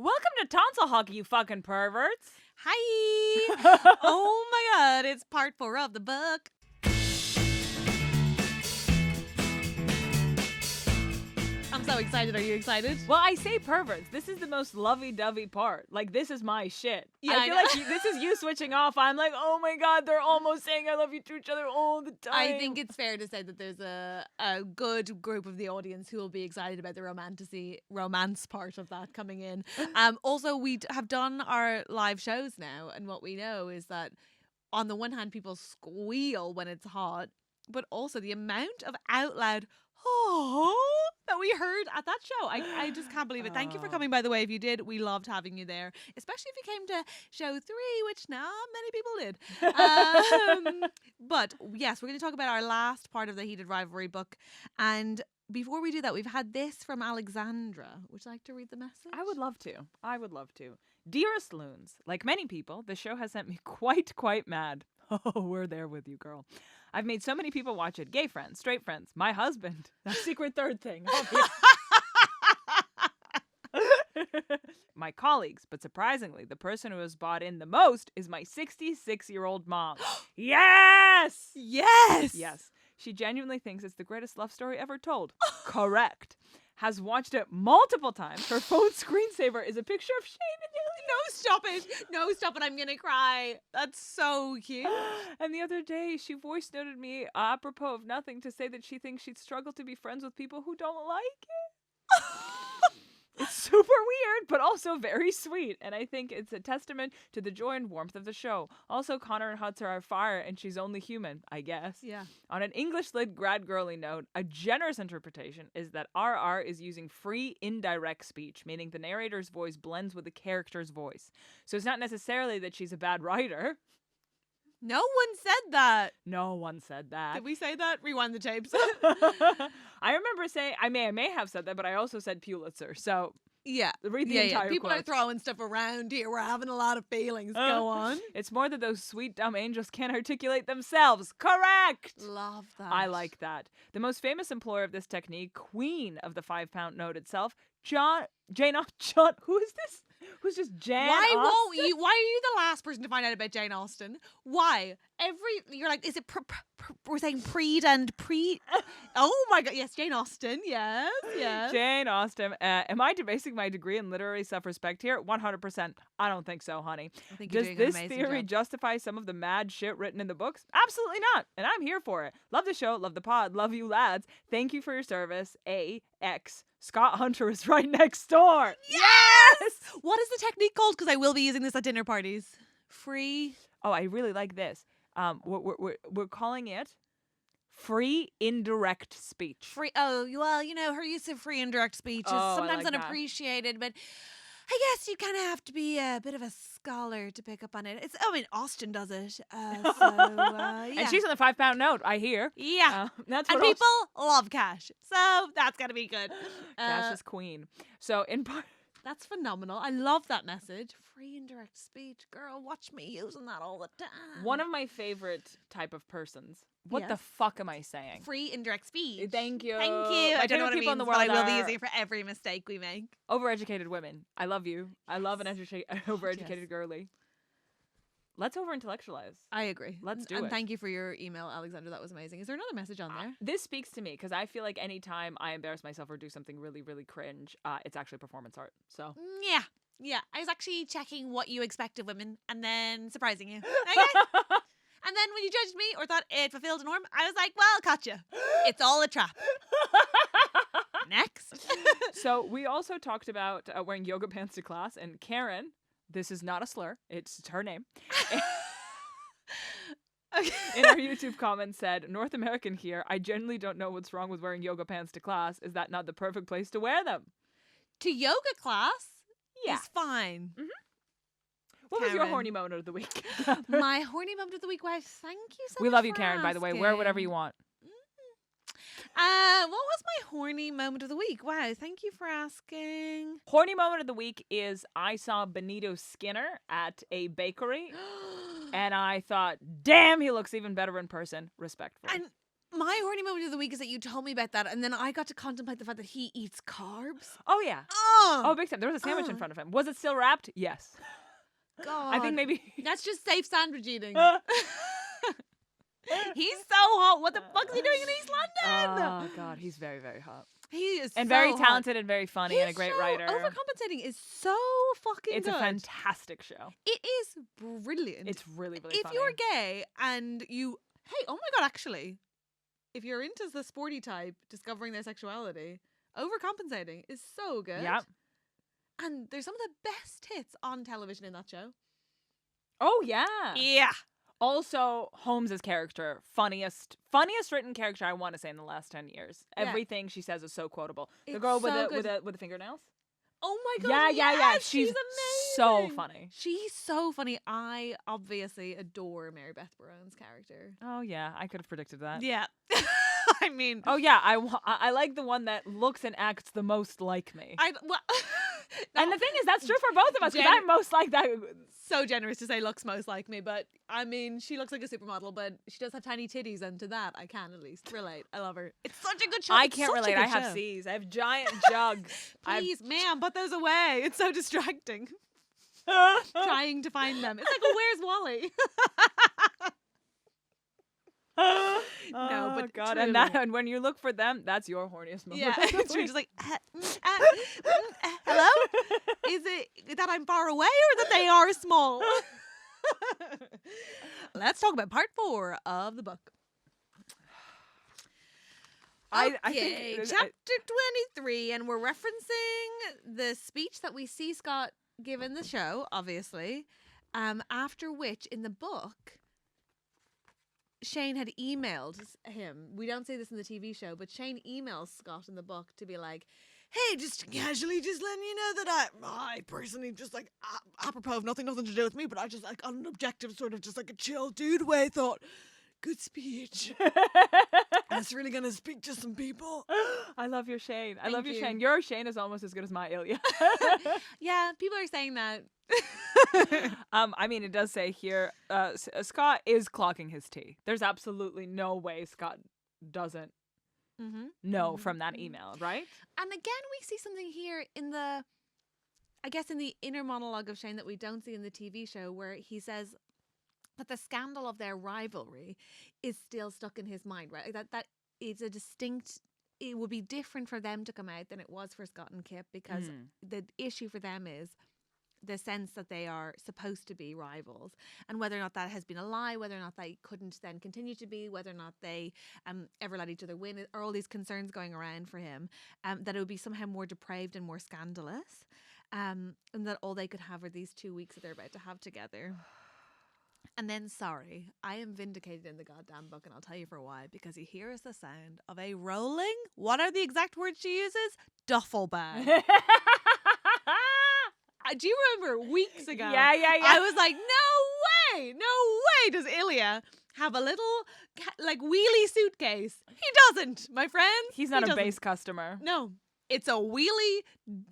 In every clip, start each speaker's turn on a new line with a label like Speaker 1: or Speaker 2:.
Speaker 1: Welcome to Tonsil Hockey, you fucking perverts.
Speaker 2: Hi! Oh my god, it's part 4 of the book. I'm so excited. Are you excited?
Speaker 1: Well, I say perverts. This is the most lovey-dovey part. Like, this is my shit.
Speaker 2: Yeah,
Speaker 1: I feel like this is you switching off. I'm like, oh my god, they're almost saying I love you to each other all the time.
Speaker 2: I think it's fair to say that there's a good group of the audience who will be excited about the romance part of that coming in. Also, we have done our live shows now, and what we know is that on the one hand, people squeal when it's hot, but also the amount of out loud that we heard at that show. I just can't believe it. Thank you for coming, by the way. If you did, we loved having you there, especially if you came to show 3, which not many people did. But yes, we're going to talk about our last part of the Heated Rivalry book. And before we do that, we've had this from Alexandra. Would you like to read the message?
Speaker 1: I would love to. Dearest Loons, like many people, the show has sent me quite mad. Oh, we're there with you, girl. I've made so many people watch it. Gay friends, straight friends, my husband. That secret third thing. My colleagues, but surprisingly, the person who has bought in the most is my 66-year-old mom. Yes!
Speaker 2: Yes!
Speaker 1: Yes. She genuinely thinks it's the greatest love story ever told. Correct. Has watched it multiple times. Her phone screensaver is a picture of Shane and Ellie.
Speaker 2: No, stop it. I'm going to cry. That's so cute.
Speaker 1: And the other day, she voice noted me apropos of nothing to say that she thinks she'd struggle to be friends with people who don't like it. It's super weird, but also very sweet. And I think it's a testament to the joy and warmth of the show. Also, Connor and Huts are on fire, and she's only human, I guess.
Speaker 2: Yeah.
Speaker 1: On an English lit grad girly note, a generous interpretation is that RR is using free indirect speech, meaning the narrator's voice blends with the character's voice. So it's not necessarily that she's a bad writer.
Speaker 2: No one said that.
Speaker 1: No one said that.
Speaker 2: Did we say that? Rewind the tapes.
Speaker 1: I remember saying, I may have said that, but I also said Pulitzer. So
Speaker 2: yeah,
Speaker 1: read the entire
Speaker 2: People
Speaker 1: quote.
Speaker 2: are throwing stuff around here. We're having a lot of feelings. Go on.
Speaker 1: It's more that those sweet, dumb angels can't articulate themselves. Correct.
Speaker 2: Love that.
Speaker 1: I like that. The most famous employer of this technique, queen of the 5-pound note itself, John. Who is this? Who's just Jane
Speaker 2: Why
Speaker 1: Austen?
Speaker 2: Why are you the last person to find out about Jane Austen? Why? You're like, is it we're saying Preed and Pre? Oh my god, yes, Jane Austen, yes.
Speaker 1: Jane Austen. Am I debasing my degree in literary self-respect here? 100%. I don't think so, honey.
Speaker 2: I think
Speaker 1: Does this theory justify some of the mad shit written in the books? Absolutely not. And I'm here for it. Love the show. Love the pod. Love you lads. Thank you for your service. AX. Scott Hunter is right next door.
Speaker 2: Yes! What is the technique called? Because I will be using this at dinner parties. Free.
Speaker 1: Oh, I really like this. We're calling it free indirect speech.
Speaker 2: Free. Oh, well, her use of free indirect speech is sometimes unappreciated, but I guess you kind of have to be a bit of a scholar to pick up on it. Austen does it. Yeah.
Speaker 1: And she's on the 5-pound note, I hear.
Speaker 2: Yeah.
Speaker 1: That's
Speaker 2: and
Speaker 1: what
Speaker 2: people love Cash. So that's got to be good.
Speaker 1: Cash is queen. So in part...
Speaker 2: That's phenomenal. I love that message. Free indirect speech. Girl, watch me using that all the time.
Speaker 1: One of my favorite type of persons. What the fuck am I saying?
Speaker 2: Free indirect speech.
Speaker 1: Thank you.
Speaker 2: Thank you. I don't know what
Speaker 1: people
Speaker 2: it means,
Speaker 1: in the world
Speaker 2: but I will be using it for every mistake we make.
Speaker 1: Overeducated women. I love you. I love an overeducated girly. Let's over-intellectualize.
Speaker 2: I agree.
Speaker 1: Let's do it.
Speaker 2: And thank you for your email, Alexandra. That was amazing. Is there another message on there?
Speaker 1: This speaks to me because I feel like anytime I embarrass myself or do something really, really cringe, it's actually performance art. So
Speaker 2: Yeah. I was actually checking what you expect of women and then surprising you. Okay? And then when you judged me or thought it fulfilled a norm, I was like, well, gotcha. It's all a trap. Next.
Speaker 1: So we also talked about wearing yoga pants to class, and Karen, this is not a slur, it's her name, in our YouTube comments said, North American here, I genuinely don't know what's wrong with wearing yoga pants to class. Is that not the perfect place to wear them?
Speaker 2: To yoga class?
Speaker 1: Yeah.
Speaker 2: Is fine.
Speaker 1: Mm-hmm. What was your horny moment of the week?
Speaker 2: My horny moment of the week? Wow, thank you so much.
Speaker 1: We love you,
Speaker 2: for
Speaker 1: Karen, by the way. Wear whatever you want.
Speaker 2: What was my horny moment of the week? Wow, thank you for asking.
Speaker 1: Horny moment of the week is I saw Benito Skinner at a bakery, and I thought, damn, he looks even better in person. Respectfully.
Speaker 2: And My horny moment of the week is that you told me about that, and then I got to contemplate the fact that he eats carbs.
Speaker 1: Oh, yeah.
Speaker 2: Oh,
Speaker 1: Oh, big time. There was a sandwich in front of him. Was it still wrapped? Yes.
Speaker 2: God.
Speaker 1: I think maybe.
Speaker 2: That's just safe sandwich eating. He's so hot. What the fuck is he doing in East London?
Speaker 1: Oh, God. He's very, very hot.
Speaker 2: He is
Speaker 1: And
Speaker 2: so
Speaker 1: very
Speaker 2: hot.
Speaker 1: talented and very funny and a great
Speaker 2: show,
Speaker 1: writer.
Speaker 2: Overcompensating is so fucking
Speaker 1: It's
Speaker 2: good.
Speaker 1: a fantastic show.
Speaker 2: It is brilliant.
Speaker 1: It's really, really
Speaker 2: if
Speaker 1: funny.
Speaker 2: you're gay and you, hey, oh my God, actually, if you're into the sporty type, discovering their sexuality, Overcompensating is so good.
Speaker 1: Yeah.
Speaker 2: And there's some of the best hits on television in that show.
Speaker 1: Oh, yeah.
Speaker 2: Yeah.
Speaker 1: Also, Holmes's character, funniest written character I want to say in the last 10 years.
Speaker 2: Yeah.
Speaker 1: Everything she says is so quotable. The
Speaker 2: It's
Speaker 1: girl
Speaker 2: so
Speaker 1: with the fingernails.
Speaker 2: Oh my God.
Speaker 1: Yeah.
Speaker 2: yes,
Speaker 1: She's
Speaker 2: amazing.
Speaker 1: so funny.
Speaker 2: She's so funny. I obviously adore Mary Beth Barone's character.
Speaker 1: Oh yeah, I could have predicted that.
Speaker 2: Yeah. I mean,
Speaker 1: Oh yeah, I like the one that looks and acts the most like me. And the thing is, that's true for both of us because I'm most like that.
Speaker 2: So generous to say looks most like me, but I mean, she looks like a supermodel, but she does have tiny titties, and to that I can at least relate. I love her. It's such a good show.
Speaker 1: I
Speaker 2: It's
Speaker 1: can't
Speaker 2: such a
Speaker 1: relate.
Speaker 2: good
Speaker 1: I have
Speaker 2: show.
Speaker 1: C's. I have giant jugs.
Speaker 2: Please, ma'am, put those away. It's so distracting. Trying to find them. It's like, where's Wally? No, but
Speaker 1: God,
Speaker 2: truly.
Speaker 1: and when you look for them, that's your horniest moment.
Speaker 2: Yeah, it's true. Just like, hello? Is it that I'm far away or that they are small? Let's talk about part 4 of the book.
Speaker 1: I
Speaker 2: Okay,
Speaker 1: think
Speaker 2: chapter 23, and we're referencing the speech that we see Scott give in the show, obviously, after which, in the book, Shane had emailed him. We don't say this in the TV show, but Shane emails Scott in the book to be like, hey, just casually just letting you know that I personally just like, apropos of nothing to do with me, but I just like on an objective sort of just like a chill dude way thought, good speech. That's really going to speak to some people.
Speaker 1: I love your Shane. I
Speaker 2: Thank
Speaker 1: love your
Speaker 2: you.
Speaker 1: Shane. Your Shane is almost as good as my Ilya.
Speaker 2: Yeah, people are saying that.
Speaker 1: I mean, it does say here, Scott is clocking his tea. There's absolutely no way Scott doesn't know from that email, right?
Speaker 2: And again, we see something here in the, I guess, in the inner monologue of Shane that we don't see in the TV show, where he says that the scandal of their rivalry is still stuck in his mind, right? Like that is a distinct. It would be different for them to come out than it was for Scott and Kip, because the issue for them is the sense that they are supposed to be rivals, and whether or not that has been a lie, whether or not they couldn't then continue to be, whether or not they ever let each other win, are all these concerns going around for him, that it would be somehow more depraved and more scandalous, and that all they could have are these 2 weeks that they're about to have together. And then, sorry, I am vindicated in the goddamn book, and I'll tell you for why. Because he hears the sound of a rolling, what are the exact words she uses? Duffel bag. Do you remember weeks ago?
Speaker 1: Yeah.
Speaker 2: I was like, no way does Ilya have a little, like, wheelie suitcase. He doesn't, my friend.
Speaker 1: He's not
Speaker 2: He
Speaker 1: a
Speaker 2: doesn't.
Speaker 1: base customer.
Speaker 2: No, it's a wheelie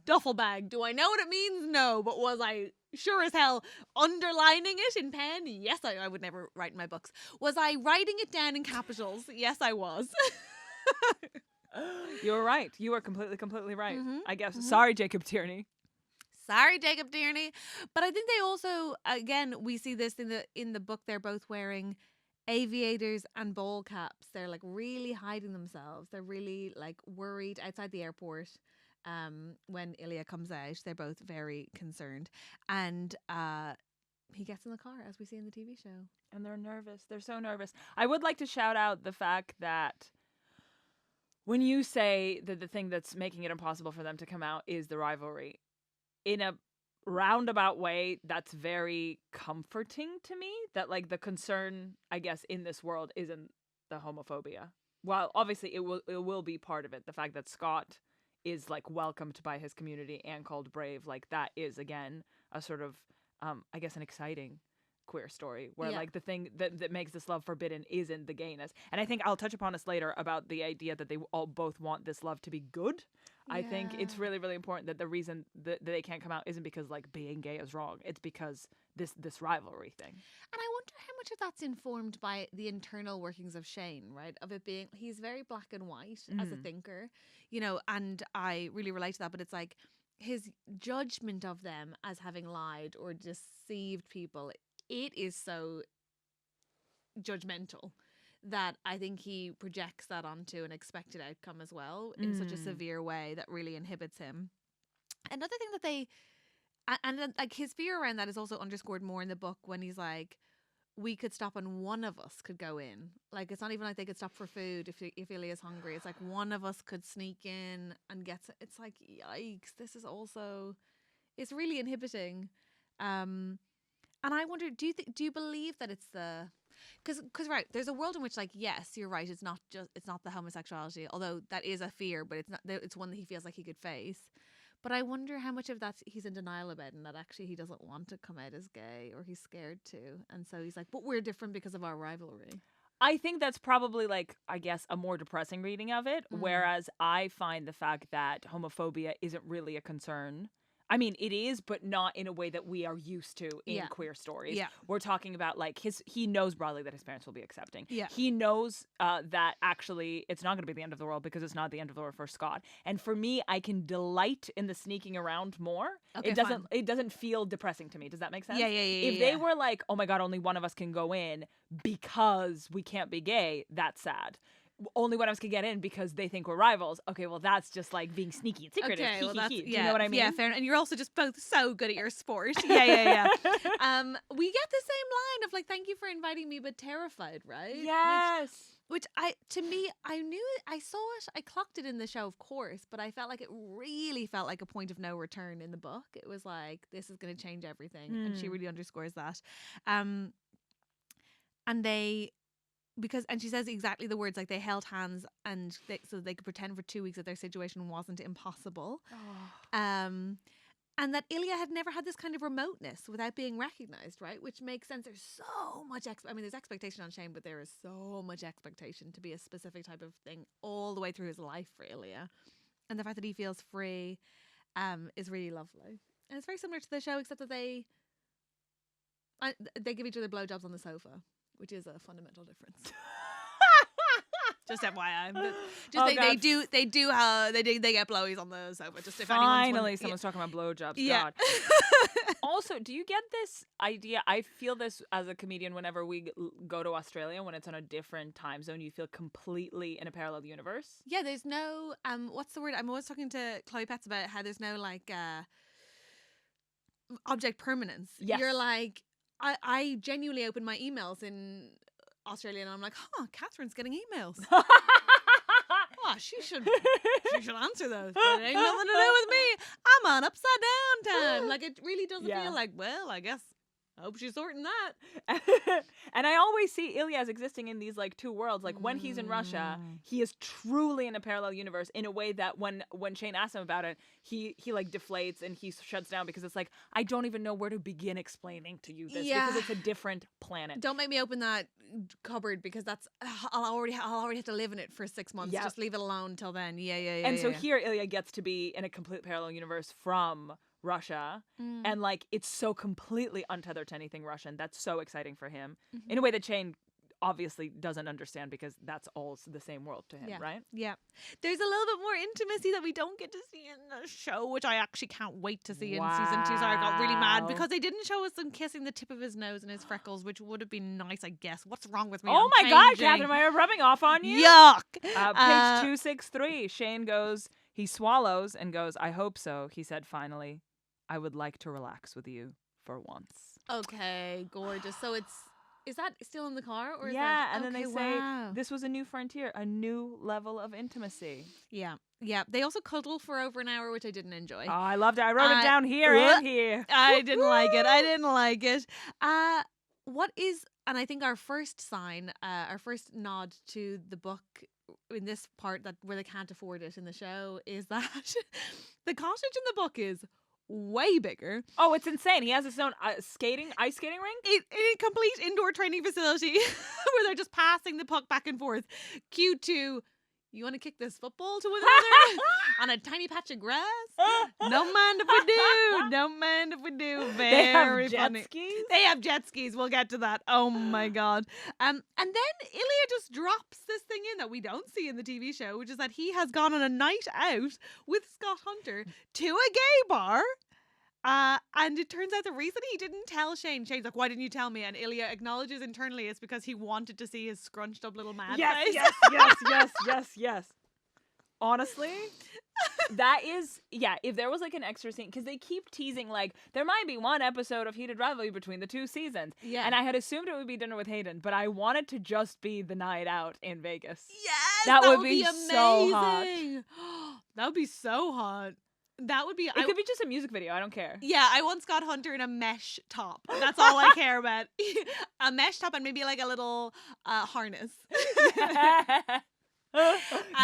Speaker 2: duffel bag. Do I know what it means? No, but was I sure as hell underlining it in pen? Yes, I would never write in my books. Was I writing it down in capitals? Yes, I was.
Speaker 1: You were right. You were completely right.
Speaker 2: Mhm,
Speaker 1: I guess. Sorry, Jacob Tierney.
Speaker 2: Sorry, Jacob Tierney. But I think they also, again, we see this in the book. They're both wearing aviators and ball caps. They're like really hiding themselves. They're really like worried outside the airport. When Ilya comes out, they're both very concerned, and he gets in the car, as we see in the TV show,
Speaker 1: And they're nervous. They're so nervous. I would like to shout out the fact that when you say that the thing that's making it impossible for them to come out is the rivalry, in a roundabout way, that's very comforting to me, that like the concern, I guess, in this world isn't the homophobia. Well, obviously it will be part of it. The fact that Scott is like welcomed by his community and called brave, like that is again a sort of I guess an exciting queer story, where
Speaker 2: Yeah.
Speaker 1: like the thing that makes this love forbidden isn't the gayness. And I think I'll touch upon this later about the idea that they all both want this love to be good. I think it's
Speaker 2: Yeah.
Speaker 1: really, really important that the reason that they can't come out isn't because like being gay is wrong. It's because this rivalry thing.
Speaker 2: And I wonder how much of that's informed by the internal workings of Shane, right? Of it being, he's very black and white as a thinker, you know, and I really relate to that. But it's like his judgment of them as having lied or deceived people, it is so judgmental that I think he projects that onto an expected outcome as well in such a severe way that really inhibits him. Another thing that they and then, like, his fear around that is also underscored more in the book when he's like, we could stop and one of us could go in. Like, it's not even like they could stop for food if Ilya's hungry. It's like one of us could sneak in and get. It's like, yikes! This is also, it's really inhibiting. And I wonder, do you believe that it's the, because right, there's a world in which, like, yes, you're right. It's not the homosexuality, although that is a fear, but it's not. It's one that he feels like he could face. But I wonder how much of that he's in denial about, and that actually he doesn't want to come out as gay, or he's scared to. And so he's like, but we're different because of our rivalry.
Speaker 1: I think that's probably, like, I guess, a more depressing reading of it, whereas I find the fact that homophobia isn't really a concern. I mean, it is, but not in a way that we are used to in queer stories.
Speaker 2: Yeah.
Speaker 1: We're talking about, like, he knows broadly that his parents will be accepting.
Speaker 2: Yeah.
Speaker 1: He knows that actually it's not going to be the end of the world because it's not the end of the world for Scott. And for me, I can delight in the sneaking around more.
Speaker 2: Okay,
Speaker 1: It doesn't feel depressing to me. Does that make sense?
Speaker 2: Yeah.
Speaker 1: If they were like, oh my God, only one of us can go in because we can't be gay, that's sad. Only one of us can get in because they think we're rivals. Okay, well, that's just like being sneaky and secretive.
Speaker 2: Okay, well, that's,
Speaker 1: Do you know what I mean?
Speaker 2: Yeah, fair enough. And you're also just both so good at your sport. Yeah. We get the same line of like, thank you for inviting me, but terrified, right?
Speaker 1: Yes.
Speaker 2: Which to me, I knew it, I saw it, I clocked it in the show, of course, but I felt like it really felt like a point of no return in the book. It was like, this is going to change everything. And she really underscores that. And she says exactly the words, like they held hands and so they could pretend for 2 weeks that their situation wasn't impossible. And that Ilya had never had this kind of remoteness without being recognized, right? Which makes sense. There's so much, there's expectation on Shane, but there is so much expectation to be a specific type of thing all the way through his life for Ilya. And the fact that he feels free is really lovely. And it's very similar to the show, except that they give each other blowjobs on the sofa, which is a fundamental difference. Just FYI. They get blowies on the sofa. Just if
Speaker 1: Finally, someone's talking about blowjobs.
Speaker 2: Yeah.
Speaker 1: God. Also, do you get this idea? I feel this as a comedian whenever we go to Australia, when it's on a different time zone, you feel completely in a parallel universe.
Speaker 2: Yeah, there's no what's the word? I'm always talking to Chloe Petts about how there's no like object permanence.
Speaker 1: Yes.
Speaker 2: You're like, I genuinely open my emails in Australia and I'm like, Catherine's getting emails. She should answer those. But it ain't nothing to do with me. I'm on upside down time. Like, it really doesn't feel like, well, I guess I hope she's sorting that.
Speaker 1: And I always see Ilya as existing in these like two worlds. Like when he's in Russia, he is truly in a parallel universe in a way that when Shane asks him about it, he like deflates and he shuts down because it's like, I don't even know where to begin explaining to you this because it's a different planet.
Speaker 2: Don't make me open that cupboard because that's I'll already have to live in it for 6 months. Just leave it alone till then. Yeah.
Speaker 1: So here Ilya gets to be in a complete parallel universe from Russia, and like it's so completely untethered to anything Russian. That's so exciting for him in a way that Shane obviously doesn't understand because that's all the same world to him, right?
Speaker 2: Yeah. There's a little bit more intimacy that we don't get to see in the show, which I actually can't wait to see in season 2. So I got really mad because they didn't show us him kissing the tip of his nose and his freckles, which would have been nice, I guess. What's wrong with me?
Speaker 1: Oh my God, Catherine, am I rubbing off on you?
Speaker 2: Yuck!
Speaker 1: Page 263, Shane goes, he swallows and goes, I hope so, he said finally. I would like to relax with you for once.
Speaker 2: Okay, gorgeous. So is that still in the car? Or is
Speaker 1: and then they say, this was a new frontier, a new level of intimacy.
Speaker 2: Yeah. They also cuddle for over an hour, which I didn't enjoy.
Speaker 1: Oh, I loved it. I wrote it down here and here.
Speaker 2: I didn't like it. What is, and I think our first sign, our first nod to the book in this part where they can't afford it in the show is that the cottage in the book is way bigger.
Speaker 1: Oh, it's insane. He has his own ice skating ring.
Speaker 2: A complete indoor training facility where they're just passing the puck back and forth. Q2, you want to kick this football to one another on a tiny patch of grass? Don't mind if we do. Don't mind if we do. Very
Speaker 1: they have
Speaker 2: funny.
Speaker 1: jet skis?
Speaker 2: They have jet skis. We'll get to that. Oh my God. And then Ilya just drops this thing in that we don't see in the TV show, which is that he has gone on a night out with Scott Hunter to a gay bar. And it turns out the reason he didn't tell Shane's like, why didn't you tell me? And Ilya acknowledges internally it's because he wanted to see his scrunched up little man face.
Speaker 1: Yes. Honestly, that is, if there was like an extra scene, because they keep teasing like there might be one episode of Heated Rivalry between the 2 seasons.
Speaker 2: Yeah.
Speaker 1: And I had assumed it would be dinner with Hayden, but I wanted to just be the night out in Vegas.
Speaker 2: Yes,
Speaker 1: that would be
Speaker 2: amazing.
Speaker 1: so hot.
Speaker 2: That would be so hot. That would be.
Speaker 1: It could be just a music video. I don't care.
Speaker 2: Yeah, I want Scott Hunter in a mesh top. That's all I care about. A mesh top and maybe like a little harness.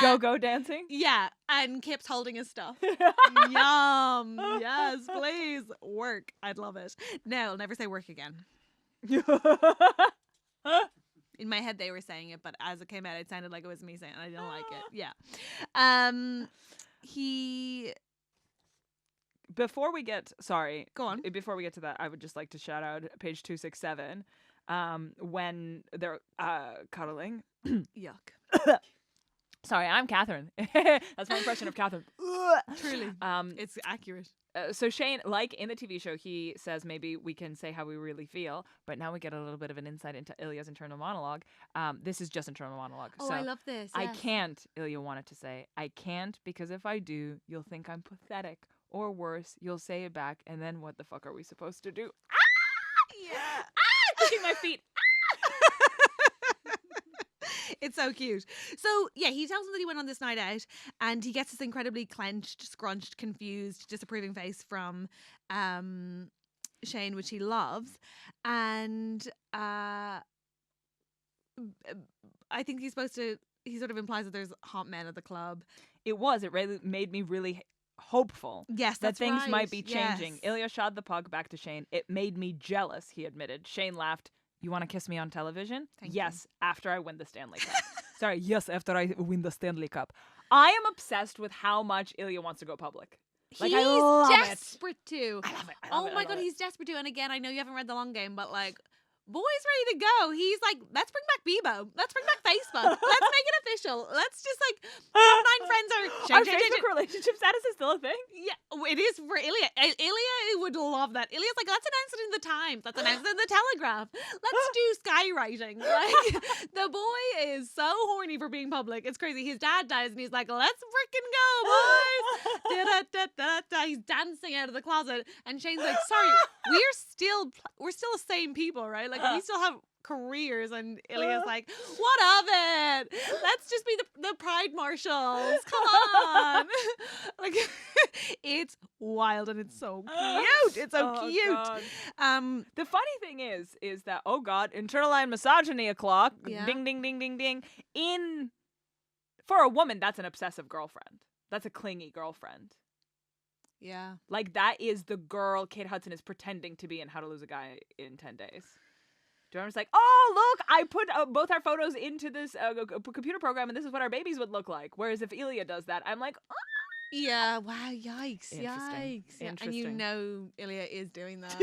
Speaker 1: Go dancing.
Speaker 2: Yeah, and Kip's holding his stuff. Yum. Yes, please. Work. I'd love it. No, I'll never say work again. In my head they were saying it, but as it came out it sounded like it was me saying it. I didn't like it. Yeah.
Speaker 1: Before we get
Speaker 2: Go on.
Speaker 1: Before we get to that, I would just like to shout out page 267 when they're cuddling.
Speaker 2: Yuck.
Speaker 1: Sorry, I'm Catherine. That's my impression of Catherine.
Speaker 2: Truly. It's accurate.
Speaker 1: So Shane, like in the TV show, he says maybe we can say how we really feel, but now we get a little bit of an insight into Ilya's internal monologue. This is just internal monologue.
Speaker 2: Oh,
Speaker 1: so
Speaker 2: I love this. Yes.
Speaker 1: I can't, Ilya wanted to say, I can't because if I do, you'll think I'm pathetic. Or worse, you'll say it back, and then what the fuck are we supposed to do?
Speaker 2: Yeah.
Speaker 1: Kicking my feet.
Speaker 2: It's so cute. So, yeah, he tells him that he went on this night out and he gets this incredibly clenched, scrunched, confused, disapproving face from Shane, which he loves. And I think he sort of implies that there's hot men at the club.
Speaker 1: It really made me really hopeful.
Speaker 2: Yes,
Speaker 1: that things
Speaker 2: right.
Speaker 1: might be changing.
Speaker 2: Yes.
Speaker 1: Ilya shot the puck back to Shane. It made me jealous, he admitted. Shane laughed. You want to kiss me on television? Yes, after I win the Stanley Cup. Sorry, yes, after I win the Stanley Cup. I am obsessed with how much Ilya wants to go public. Like,
Speaker 2: he's
Speaker 1: I love
Speaker 2: desperate to.
Speaker 1: I love it.
Speaker 2: Oh my God, he's desperate to. And again, I know you haven't read the long game, but like, boy's ready to go. He's like, let's bring back Bebo. Let's bring back Facebook. Let's make it official. Let's just like, top 9 friends are...
Speaker 1: Our Facebook relationship status is still a thing?
Speaker 2: Yeah, it is for Ilya. Ilya would love that. Ilya's like, let's announce it in the Times. Let's announce it in the Telegraph. Let's do skywriting. Like, the boy is so horny for being public. It's crazy. His dad dies and he's like, let's frickin' go, boys. Da-da-da-da-da. He's dancing out of the closet. And Shane's like, sorry, we're still the same people, right? Like, we still have careers. And Ilya's like, what of it? Let's just be the Pride Marshals. Come on. Like, it's wild and it's so cute. It's so cute.
Speaker 1: God. The funny thing is that, oh God, internalized misogyny o'clock.
Speaker 2: Yeah.
Speaker 1: Ding, ding, ding, ding, ding. For a woman, that's an obsessive girlfriend. That's a clingy girlfriend.
Speaker 2: Yeah.
Speaker 1: Like, that is the girl Kate Hudson is pretending to be in How to Lose a Guy in 10 Days. Do you remember? It's like, oh, look, I put both our photos into this computer program and this is what our babies would look like. Whereas if Ilya does that, I'm like, oh.
Speaker 2: Yeah, wow, yikes,
Speaker 1: Interesting.
Speaker 2: yikes. Yeah. And you
Speaker 1: Interesting.
Speaker 2: know Ilya is doing that.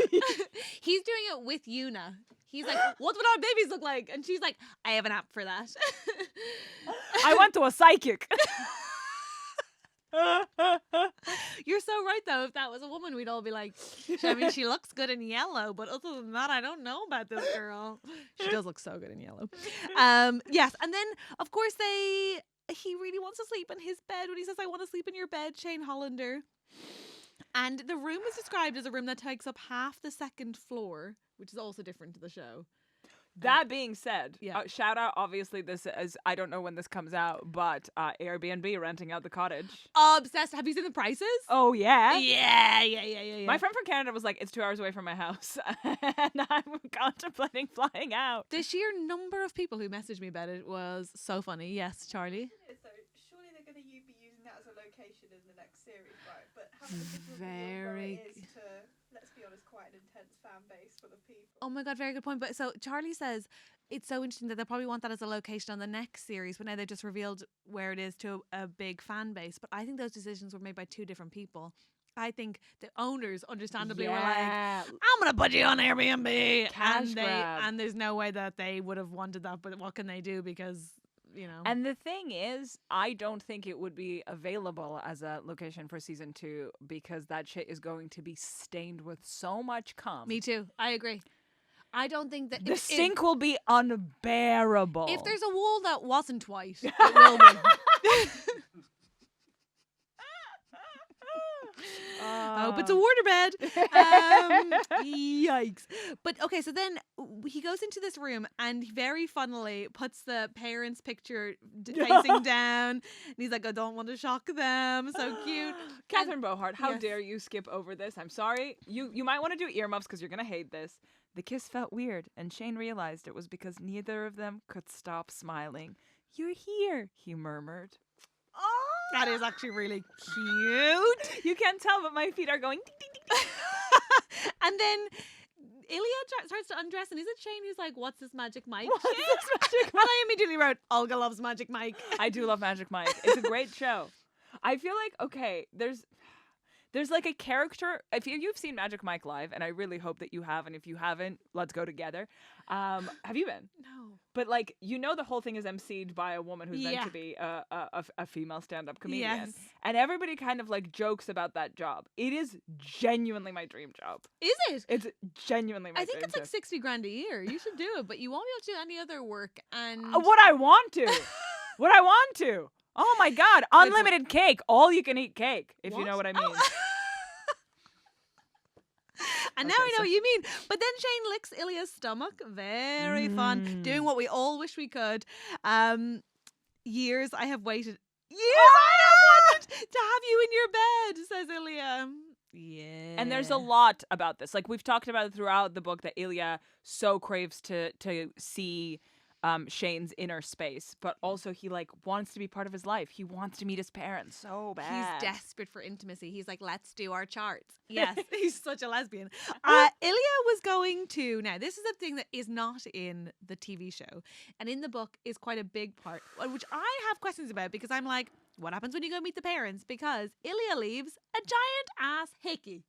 Speaker 2: He's doing it with Yuna. He's like, what would our babies look like? And she's like, I have an app for that.
Speaker 1: I went to a psychic.
Speaker 2: You're so right, though. If that was a woman, we'd all be like, I mean, she looks good in yellow, but other than that, I don't know about this girl. She does look so good in yellow. Yes, and then, of course, he really wants to sleep in his bed when he says, I want to sleep in your bed, Shane Hollander. And the room is described as a room that takes up half the second floor, which is also different to the show.
Speaker 1: That being said,
Speaker 2: yeah.
Speaker 1: Shout out, obviously, this is, I don't know when this comes out, but Airbnb renting out the cottage.
Speaker 2: Obsessed. Have you seen the prices?
Speaker 1: Oh, yeah?
Speaker 2: Yeah.
Speaker 1: My friend from Canada was like, it's 2 hours away from my house. And I'm contemplating flying out.
Speaker 2: The sheer number of people who messaged me about it was so funny. Yes, Charlie?
Speaker 3: So surely they're going to be using that as a location in the next series, right? But have such a good reveal, though
Speaker 2: Very
Speaker 3: it is to, let's be honest, quite an intense fan base full of people.
Speaker 2: Oh my god, very good point. But so Charlie says it's so interesting that they'll probably want that as a location on the next series, but now they just revealed where it is to a big fan base. But I think those decisions were made by two different people. I think the owners understandably were like, I'm gonna put you on Airbnb,
Speaker 1: Cash grab.
Speaker 2: and there's no way that they would have wanted that, but what can they do, because you know.
Speaker 1: And the thing is, I don't think it would be available as a location for season 2 because that shit is going to be stained with so much cum.
Speaker 2: Me too. I agree. I don't think that
Speaker 1: The stink will be unbearable.
Speaker 2: if there's a wall that wasn't white, it will be. Hope it's a waterbed. Yikes. But okay, so then he goes into this room and he very funnily puts the parents' picture facing down. And he's like, I don't want to shock them. So cute.
Speaker 1: Catherine Bohart, how
Speaker 2: yes.
Speaker 1: dare you skip over this? I'm sorry. You might want to do earmuffs because you're going to hate this. The kiss felt weird, and Shane realized it was because neither of them could stop smiling. You're here, he murmured.
Speaker 2: Oh, that is actually really cute.
Speaker 1: You can't tell, but my feet are going ding, ding, ding, ding.
Speaker 2: And then Ilya starts to undress, and is it Shane who's like, what's this Magic Mike
Speaker 1: What's
Speaker 2: shit?
Speaker 1: this Magic
Speaker 2: And I immediately wrote, Olga loves Magic Mike.
Speaker 1: I do love Magic Mike. It's a great show. I feel like, okay, there's like a character. If you've seen Magic Mike live, and I really hope that you have, and if you haven't, let's go together. Have you been?
Speaker 2: No.
Speaker 1: But like, you know, the whole thing is emceed by a woman who's meant
Speaker 2: Yeah.
Speaker 1: to be a female stand-up comedian.
Speaker 2: Yes.
Speaker 1: And everybody kind of like jokes about that job. It is genuinely my dream job.
Speaker 2: Is it?
Speaker 1: It's genuinely my
Speaker 2: I think
Speaker 1: dream
Speaker 2: it's like
Speaker 1: job.
Speaker 2: 60 grand a year. You should do it, but you won't be able to do any other work. And
Speaker 1: What I want to. What I want to. Oh my God. Unlimited cake. All you can eat cake, if you know what I mean.
Speaker 2: Oh. And now
Speaker 1: Okay,
Speaker 2: I know
Speaker 1: so-
Speaker 2: what you mean. But then Shane licks Ilya's stomach. Very fun. Doing what we all wish we could. Years I have waited. I have wanted to have you in your bed, says Ilya. Yeah.
Speaker 1: And there's a lot about this. Like, we've talked about it throughout the book that Ilya so craves to see Shane's inner space, but also he like wants to be part of his life. He wants to meet his parents so bad.
Speaker 2: He's desperate for intimacy. He's like, let's do our charts. Yes, he's such a lesbian. Ilya was going to, now this is a thing that is not in the TV show, and in the book is quite a big part, which I have questions about, because I'm like, what happens when you go meet the parents? Because Ilya leaves a giant ass hickey.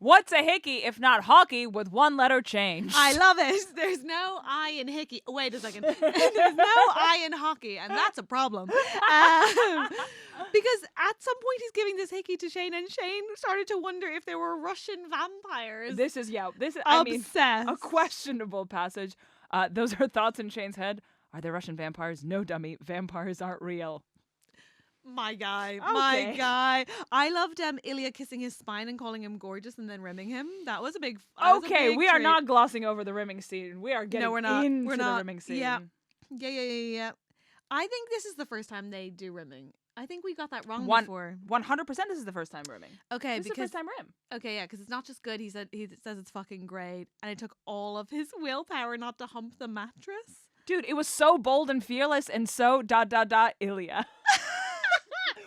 Speaker 1: What's a hickey if not hockey with one letter change?
Speaker 2: I love it. There's no I in hickey. Wait a second. There's no I in hockey, and that's a problem. Because at some point he's giving this hickey to Shane, and Shane started to wonder if there were Russian vampires.
Speaker 1: This is I mean,
Speaker 2: Obsessed.
Speaker 1: a questionable passage. Those are thoughts in Shane's head. Are there Russian vampires? No, dummy. Vampires aren't real.
Speaker 2: My guy.
Speaker 1: Okay.
Speaker 2: My guy. I loved Ilya kissing his spine and calling him gorgeous and then rimming him. That was a big
Speaker 1: Okay, we are
Speaker 2: treat.
Speaker 1: not glossing over the rimming scene. We are getting
Speaker 2: we're not.
Speaker 1: into
Speaker 2: We're
Speaker 1: the
Speaker 2: not.
Speaker 1: rimming scene.
Speaker 2: Yeah. Yeah. I think this is the first time they do rimming. I think we got that wrong before.
Speaker 1: 100% this is the first time rimming.
Speaker 2: Okay,
Speaker 1: This is the
Speaker 2: because
Speaker 1: first time rim.
Speaker 2: okay, yeah, because it's not just good. He says it's fucking great, and it took all of his willpower not to hump the mattress.
Speaker 1: Dude, it was so bold and fearless and so ... Ilya.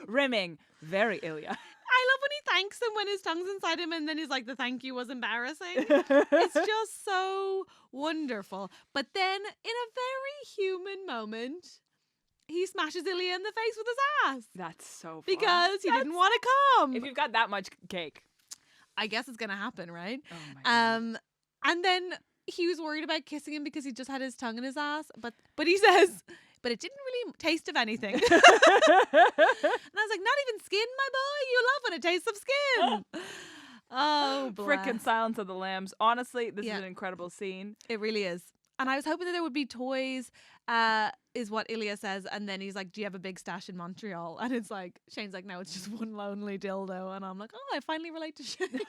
Speaker 1: Rimming. Very Ilya.
Speaker 2: I love when he thanks him when his tongue's inside him, and then he's like, the thank you was embarrassing. It's just so wonderful. But then, in a very human moment, he smashes Ilya in the face with his ass.
Speaker 1: That's so fun.
Speaker 2: Because he didn't want to come.
Speaker 1: If you've got that much cake.
Speaker 2: I guess it's going to happen, right?
Speaker 1: Oh my God.
Speaker 2: And then he was worried about kissing him because he just had his tongue in his ass. But he says, but it didn't really taste of anything. And I was like, not even skin, my boy. You love when it tastes of skin. Oh,
Speaker 1: Frickin'
Speaker 2: bless.
Speaker 1: Silence of the Lambs. Honestly, this
Speaker 2: Yeah.
Speaker 1: is an incredible scene.
Speaker 2: It really is. And I was hoping that there would be toys, is what Ilya says. And then he's like, do you have a big stash in Montreal? And it's like, Shane's like, no, it's just one lonely dildo. And I'm like, oh, I finally relate to Shane.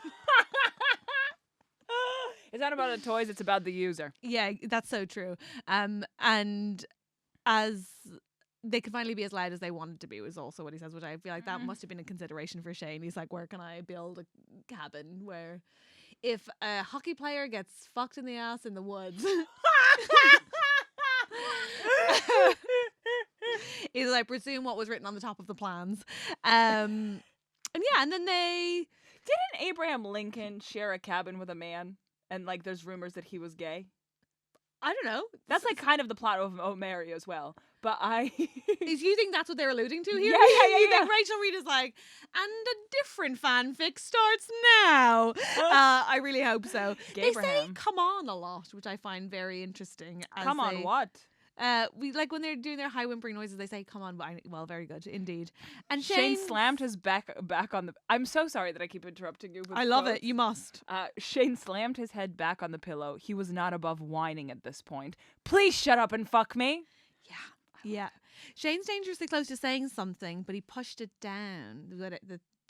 Speaker 1: It's not about the toys, it's about the user.
Speaker 2: Yeah, that's so true. And as they could finally be as loud as they wanted to be was also what he says, which I feel like that must have been a consideration for Shane. He's like, where can I build a cabin where if a hockey player gets fucked in the ass in the woods is, I presume, what was written on the top of the plans. And yeah, and then they...
Speaker 1: Didn't Abraham Lincoln share a cabin with a man? And like, there's rumors that he was gay.
Speaker 2: I don't know.
Speaker 1: That's like kind of the plot of Oh Mary as well. But
Speaker 2: Is you think that's what they're alluding to here?
Speaker 1: Yeah.
Speaker 2: You think Rachel Reed is like, and a different fanfic starts now. I really hope so. They say
Speaker 1: Gabraham.
Speaker 2: "come on" a lot, which I find very interesting.
Speaker 1: Come on, what?
Speaker 2: We like when they're doing their high whimpering noises. They say "come on." Well, very good indeed. And
Speaker 1: Shane slammed his back on the. I'm so sorry that I keep interrupting you. With
Speaker 2: I love
Speaker 1: quotes.
Speaker 2: it. You must.
Speaker 1: Shane slammed his head back on the pillow. He was not above whining at this point. Please shut up and fuck me.
Speaker 2: Yeah. Shane's dangerously close to saying something, but he pushed it down.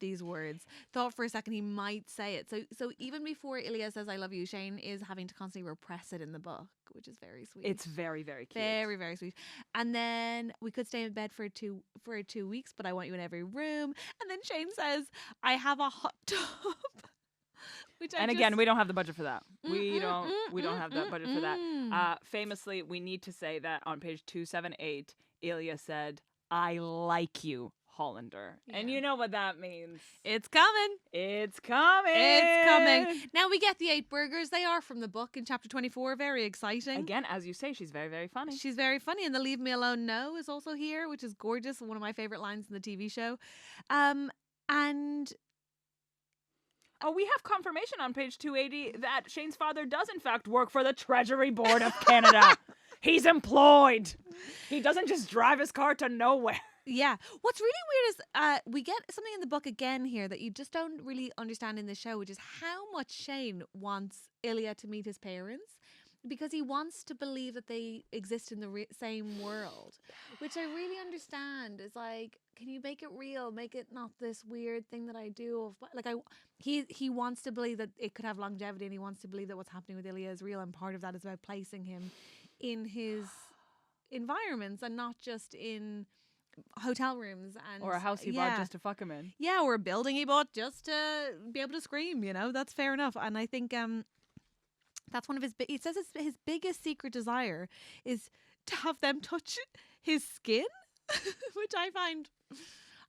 Speaker 2: These words. Thought for a second he might say it. So even before Ilya says "I love you," Shane is having to constantly repress it in the book, which is very sweet.
Speaker 1: It's very, very cute.
Speaker 2: Very, very sweet. And then we could stay in bed for 2 weeks, but I want you in every room. And then Shane says, "I have a hot tub."
Speaker 1: Again, we don't have the budget for that. We don't have the budget for that. Famously, we need to say that on page 278, Ilya said, "I like you, Hollander." Yeah. And you know what that means.
Speaker 2: It's coming.
Speaker 1: It's coming.
Speaker 2: It's coming. Now we get the 8 burgers. They are from the book in chapter 24. Very exciting.
Speaker 1: Again, as you say, she's very, very funny.
Speaker 2: She's very funny. And the "leave me alone no" is also here, which is gorgeous. One of my favorite lines in the TV show. And...
Speaker 1: Oh, we have confirmation on page 280 that Shane's father does, in fact, work for the Treasury Board of Canada. He's employed. He doesn't just drive his car to nowhere.
Speaker 2: Yeah. What's really weird is we get something in the book again here that you just don't really understand in the show, which is how much Shane wants Ilya to meet his parents. Because he wants to believe that they exist in the same world, which I really understand. Is like, can you make it real? Make it not this weird thing that I do. He wants to believe that it could have longevity, and he wants to believe that what's happening with Ilya is real. And part of that is about placing him in his environments and not just in hotel rooms or
Speaker 1: a house he bought just to fuck him in.
Speaker 2: Yeah, or a building he bought just to be able to scream. You know, that's fair enough. And I think that's one of his. He says his biggest secret desire is to have them touch his skin, which I find.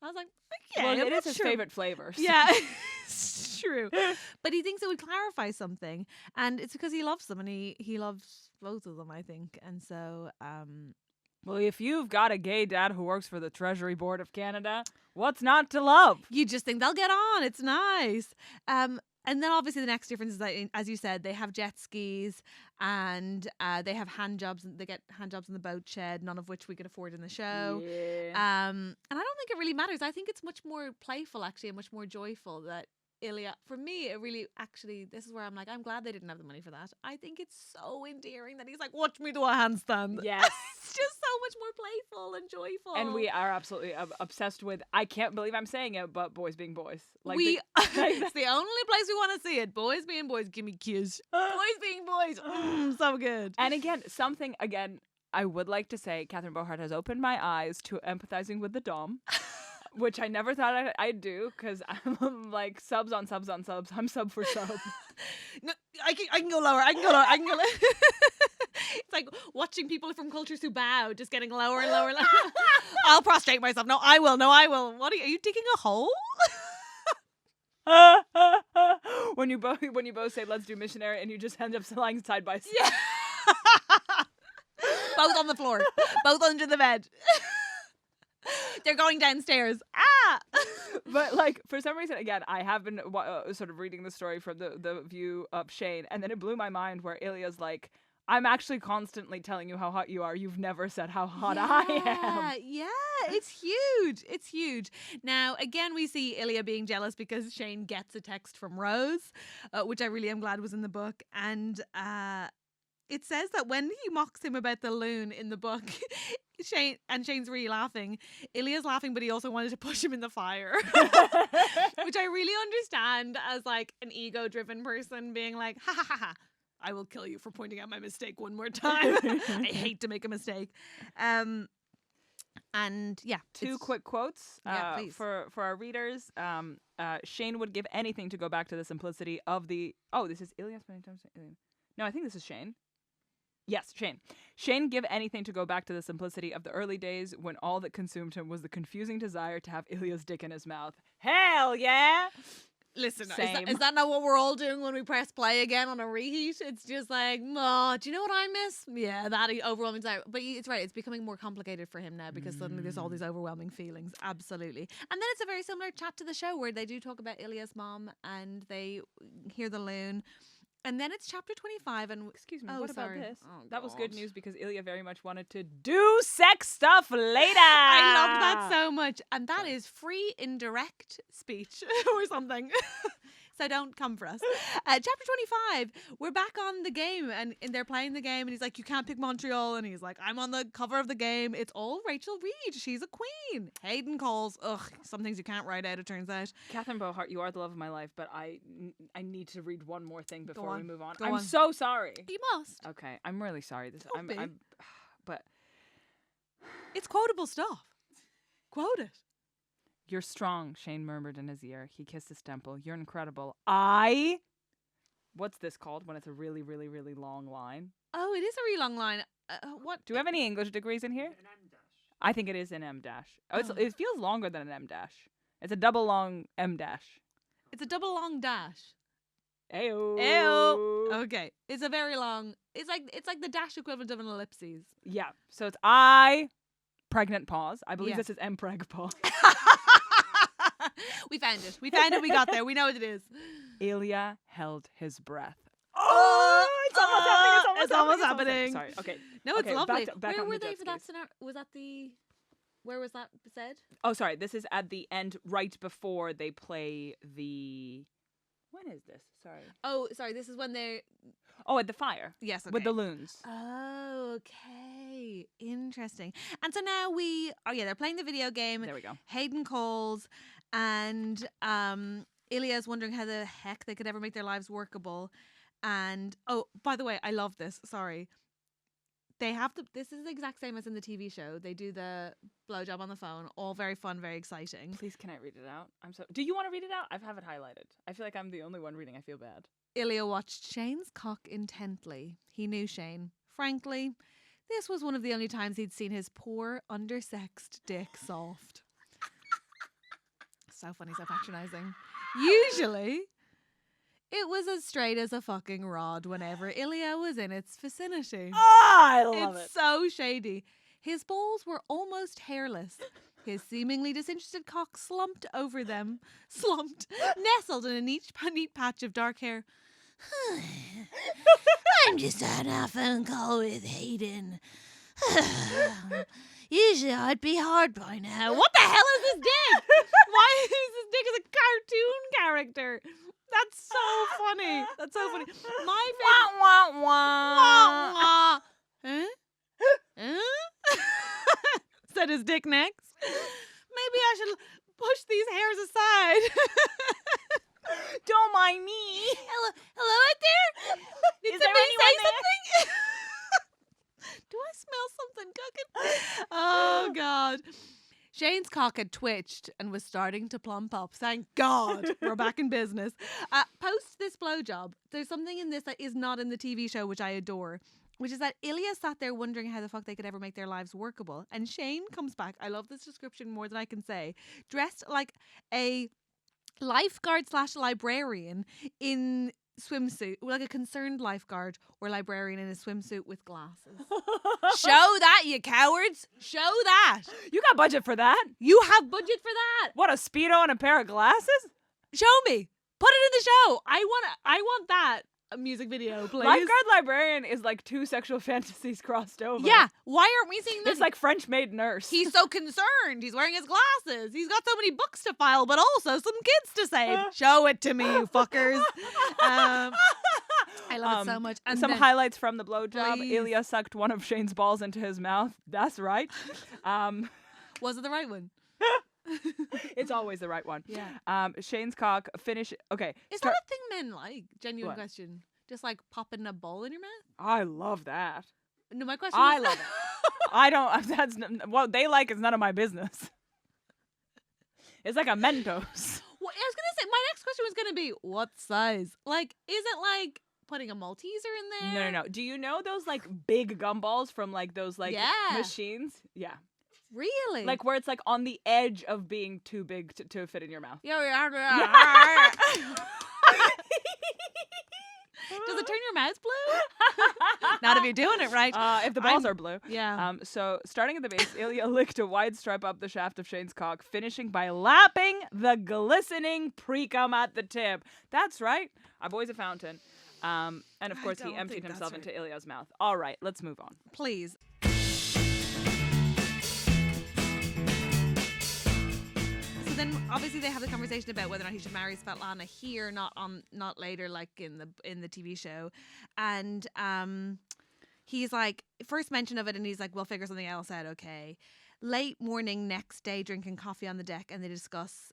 Speaker 2: I was like, okay,
Speaker 1: well, it is his favorite flavor. So.
Speaker 2: Yeah, it's true. But he thinks it would clarify something, and it's because he loves them, and he loves both of them, I think. And so,
Speaker 1: well, if you've got a gay dad who works for the Treasury Board of Canada, what's not to love?
Speaker 2: You just think they'll get on. It's nice. And then obviously the next difference is that, as you said, they have jet skis and they have hand jobs. They get hand jobs in the boat shed, none of which we could afford in the show.
Speaker 1: Yeah.
Speaker 2: And I don't think it really matters. I think it's much more playful, actually, and much more joyful that Ilya, for me, it really actually, this is where I'm like, I'm glad they didn't have the money for that. I think it's so endearing that he's like, watch me do a handstand.
Speaker 1: Yes.
Speaker 2: It's just so much more playful and joyful.
Speaker 1: And we are absolutely obsessed with, I can't believe I'm saying it, but boys being boys. Like
Speaker 2: it's the only place we want to see it. Boys being boys, give me kiss. Boys being boys, so good.
Speaker 1: And again, I would like to say, Catherine Bohart has opened my eyes to empathizing with the dom. Which I never thought I'd do, because I'm like subs on subs on subs. I'm sub for sub.
Speaker 2: No, I can go lower. I can go lower. It's like watching people from cultures who bow, just getting lower and lower and lower. I'll prostrate myself. No, I will. What are you digging a hole?
Speaker 1: when you both say let's do missionary, and you just end up lying side by side.
Speaker 2: Yeah. Both on the floor. Both under the bed. They're going downstairs.
Speaker 1: But like, for some reason, again, I have been sort of reading the story from the view of Shane, and then it blew my mind where Ilya's like, I'm actually constantly telling you how hot you are. You've never said how hot I am.
Speaker 2: Yeah, it's huge. It's huge. Now, again, we see Ilya being jealous because Shane gets a text from Rose, which I really am glad was in the book. And it says that when he mocks him about the loon in the book, Shane's really laughing. Ilya's laughing, but he also wanted to push him in the fire, which I really understand as like an ego-driven person being like, ha ha ha ha, I will kill you for pointing out my mistake one more time. I hate to make a mistake. And yeah,
Speaker 1: two quick quotes
Speaker 2: please.
Speaker 1: for our readers. Shane would give anything to go back to the simplicity of the. Oh, this is Ilya spending time. No, I think this is Shane. Yes, Shane. Shane give anything to go back to the simplicity of the early days when all that consumed him was the confusing desire to have Ilya's dick in his mouth. Hell yeah!
Speaker 2: Listen,
Speaker 1: Same.
Speaker 2: is that not what we're all doing when we press play again on a reheat? It's just like, oh, do you know what I miss? Yeah, that overwhelming desire. But it's right, it's becoming more complicated for him now because suddenly there's all these overwhelming feelings. Absolutely. And then it's a very similar chat to the show where they do talk about Ilya's mom and they hear the loon. And then it's chapter 25 and...
Speaker 1: Excuse me,
Speaker 2: Oh,
Speaker 1: what
Speaker 2: sorry.
Speaker 1: about this?
Speaker 2: Oh,
Speaker 1: that was good
Speaker 2: God.
Speaker 1: news because Ilya very much wanted to do sex stuff later.
Speaker 2: I love that so much. And that is free indirect speech or something. So don't come for us. Chapter 25, we're back on the game and they're playing the game and he's like, you can't pick Montreal. And he's like, I'm on the cover of the game. It's all Rachel Reed. She's a queen. Hayden calls. Ugh, some things you can't write out, it turns out.
Speaker 1: Catherine Bohart, you are the love of my life, but I need to read one more thing before we move on.
Speaker 2: Go
Speaker 1: I'm
Speaker 2: on.
Speaker 1: so sorry.
Speaker 2: You must.
Speaker 1: Okay, I'm really sorry.
Speaker 2: Don't be.
Speaker 1: But
Speaker 2: It's quotable stuff. Quote it.
Speaker 1: you're strong, Shane murmured in his ear. He kissed his temple. You're incredible. What's this called when it's a really, really, really long line?
Speaker 2: Oh, it is a really long line. What?
Speaker 1: Do we have any English degrees in here? I think it is an M dash. It feels longer than an M dash. It's a double long M dash.
Speaker 2: It's a double long dash.
Speaker 1: Ayo.
Speaker 2: Ew. Okay. It's a very long. It's like the dash equivalent of an ellipses.
Speaker 1: Yeah. So it's pregnant pause. I believe
Speaker 2: Yeah.
Speaker 1: this is M-preg pause.
Speaker 2: We found it. We found it. We got there. We know what it is.
Speaker 1: Ilya held his breath.
Speaker 2: It's
Speaker 1: almost happening.
Speaker 2: It's almost happening.
Speaker 1: Sorry. Okay.
Speaker 2: No, it's
Speaker 1: Okay,
Speaker 2: lovely.
Speaker 1: back
Speaker 2: Where
Speaker 1: on
Speaker 2: were
Speaker 1: the
Speaker 2: they
Speaker 1: jet
Speaker 2: for that
Speaker 1: skis.
Speaker 2: scenario? Was that the? Where was that said?
Speaker 1: Oh, sorry. This is at the end, right before they play the. When is this? Sorry.
Speaker 2: Oh, sorry. This is when they're.
Speaker 1: Oh, at the fire.
Speaker 2: Yes. Okay.
Speaker 1: With the loons.
Speaker 2: Oh, okay. Interesting. And so now they're playing the video game.
Speaker 1: There we go.
Speaker 2: Hayden calls and Ilya's wondering how the heck they could ever make their lives workable. And oh, by the way, I love this. Sorry. This is the exact same as in the TV show. They do the blowjob on the phone. All very fun, very exciting.
Speaker 1: Please, can I read it out? Do you want to read it out? I have it highlighted. I feel like I'm the only one reading. I feel bad.
Speaker 2: Ilya watched Shane's cock intently. He knew Shane. Frankly, this was one of the only times he'd seen his poor, undersexed dick soft. So funny, so patronizing. Usually, it was as straight as a fucking rod whenever Ilya was in its vicinity.
Speaker 1: I love
Speaker 2: It's so shady. His balls were almost hairless. His seemingly disinterested cock slumped over them. Nestled in a neat patch of dark hair. I'm just on a phone call with Hayden. Usually I'd be hard by now. What the hell is this dick? Why is this dick as a cartoon character? That's so funny. That's so funny. My favorite.
Speaker 1: Wah, wah, wah.
Speaker 2: Huh? Huh? Said his dick next. Maybe I should push these hairs aside.
Speaker 1: Don't mind me.
Speaker 2: Hello out there? Did
Speaker 1: Is there
Speaker 2: somebody say
Speaker 1: anyone there?
Speaker 2: something? Do I smell something cooking? Oh, God. Shane's cock had twitched and was starting to plump up. Thank God. We're back in business. Post this blowjob, there's something in this that is not in the TV show, which I adore, which is that Ilya sat there wondering how the fuck they could ever make their lives workable. And Shane comes back. I love this description more than I can say. Dressed like a lifeguard / librarian in swimsuit, like a concerned lifeguard or librarian in a swimsuit with glasses. Show that, you cowards. Show that.
Speaker 1: You got budget for that?
Speaker 2: You have budget for that.
Speaker 1: What, a Speedo and a pair of glasses?
Speaker 2: Show me. Put it in the show. I want that music video, please.
Speaker 1: Lifeguard librarian is like two sexual fantasies crossed over.
Speaker 2: Yeah. Why aren't we seeing this?
Speaker 1: It's like French maid nurse.
Speaker 2: He's so concerned. He's wearing his glasses. He's got so many books to file, but also some kids to save. Show it to me, you fuckers. I love it so much. And
Speaker 1: some
Speaker 2: then,
Speaker 1: highlights from the blowjob.
Speaker 2: Please.
Speaker 1: Ilya sucked one of Shane's balls into his mouth. That's right.
Speaker 2: was it the right one?
Speaker 1: It's always the right one.
Speaker 2: Yeah.
Speaker 1: Shane's cock finish. Okay.
Speaker 2: Is that a thing men like? Genuine
Speaker 1: What?
Speaker 2: question. Just like popping a ball in your mouth?
Speaker 1: I love that.
Speaker 2: No, my question
Speaker 1: I
Speaker 2: was...
Speaker 1: love it. I don't. That's what they like is none of my business. It's like a Mentos.
Speaker 2: Well, I was gonna say my next question was gonna be what size? Like, is it like putting a Malteser in there.
Speaker 1: No. Do you know those like big gumballs from like those like
Speaker 2: Yeah.
Speaker 1: machines? Yeah.
Speaker 2: Really?
Speaker 1: Like where it's like on the edge of being too big to fit in your mouth.
Speaker 2: Does it turn your mouth blue? Not if you're doing it right.
Speaker 1: If the balls are blue.
Speaker 2: Yeah.
Speaker 1: So starting at the base, Ilya licked a wide stripe up the shaft of Shane's cock, finishing by lapping the glistening pre-cum at the tip. That's right. Our boy's a fountain. And of course, he emptied himself into Ilya's mouth. All right, let's move on.
Speaker 2: Please. So then, obviously, they have the conversation about whether or not he should marry Svetlana here, not later, like in the TV show. And he's like, first mention of it, and he's like, "We'll figure something else out." Okay. Late morning, next day, drinking coffee on the deck, and they discuss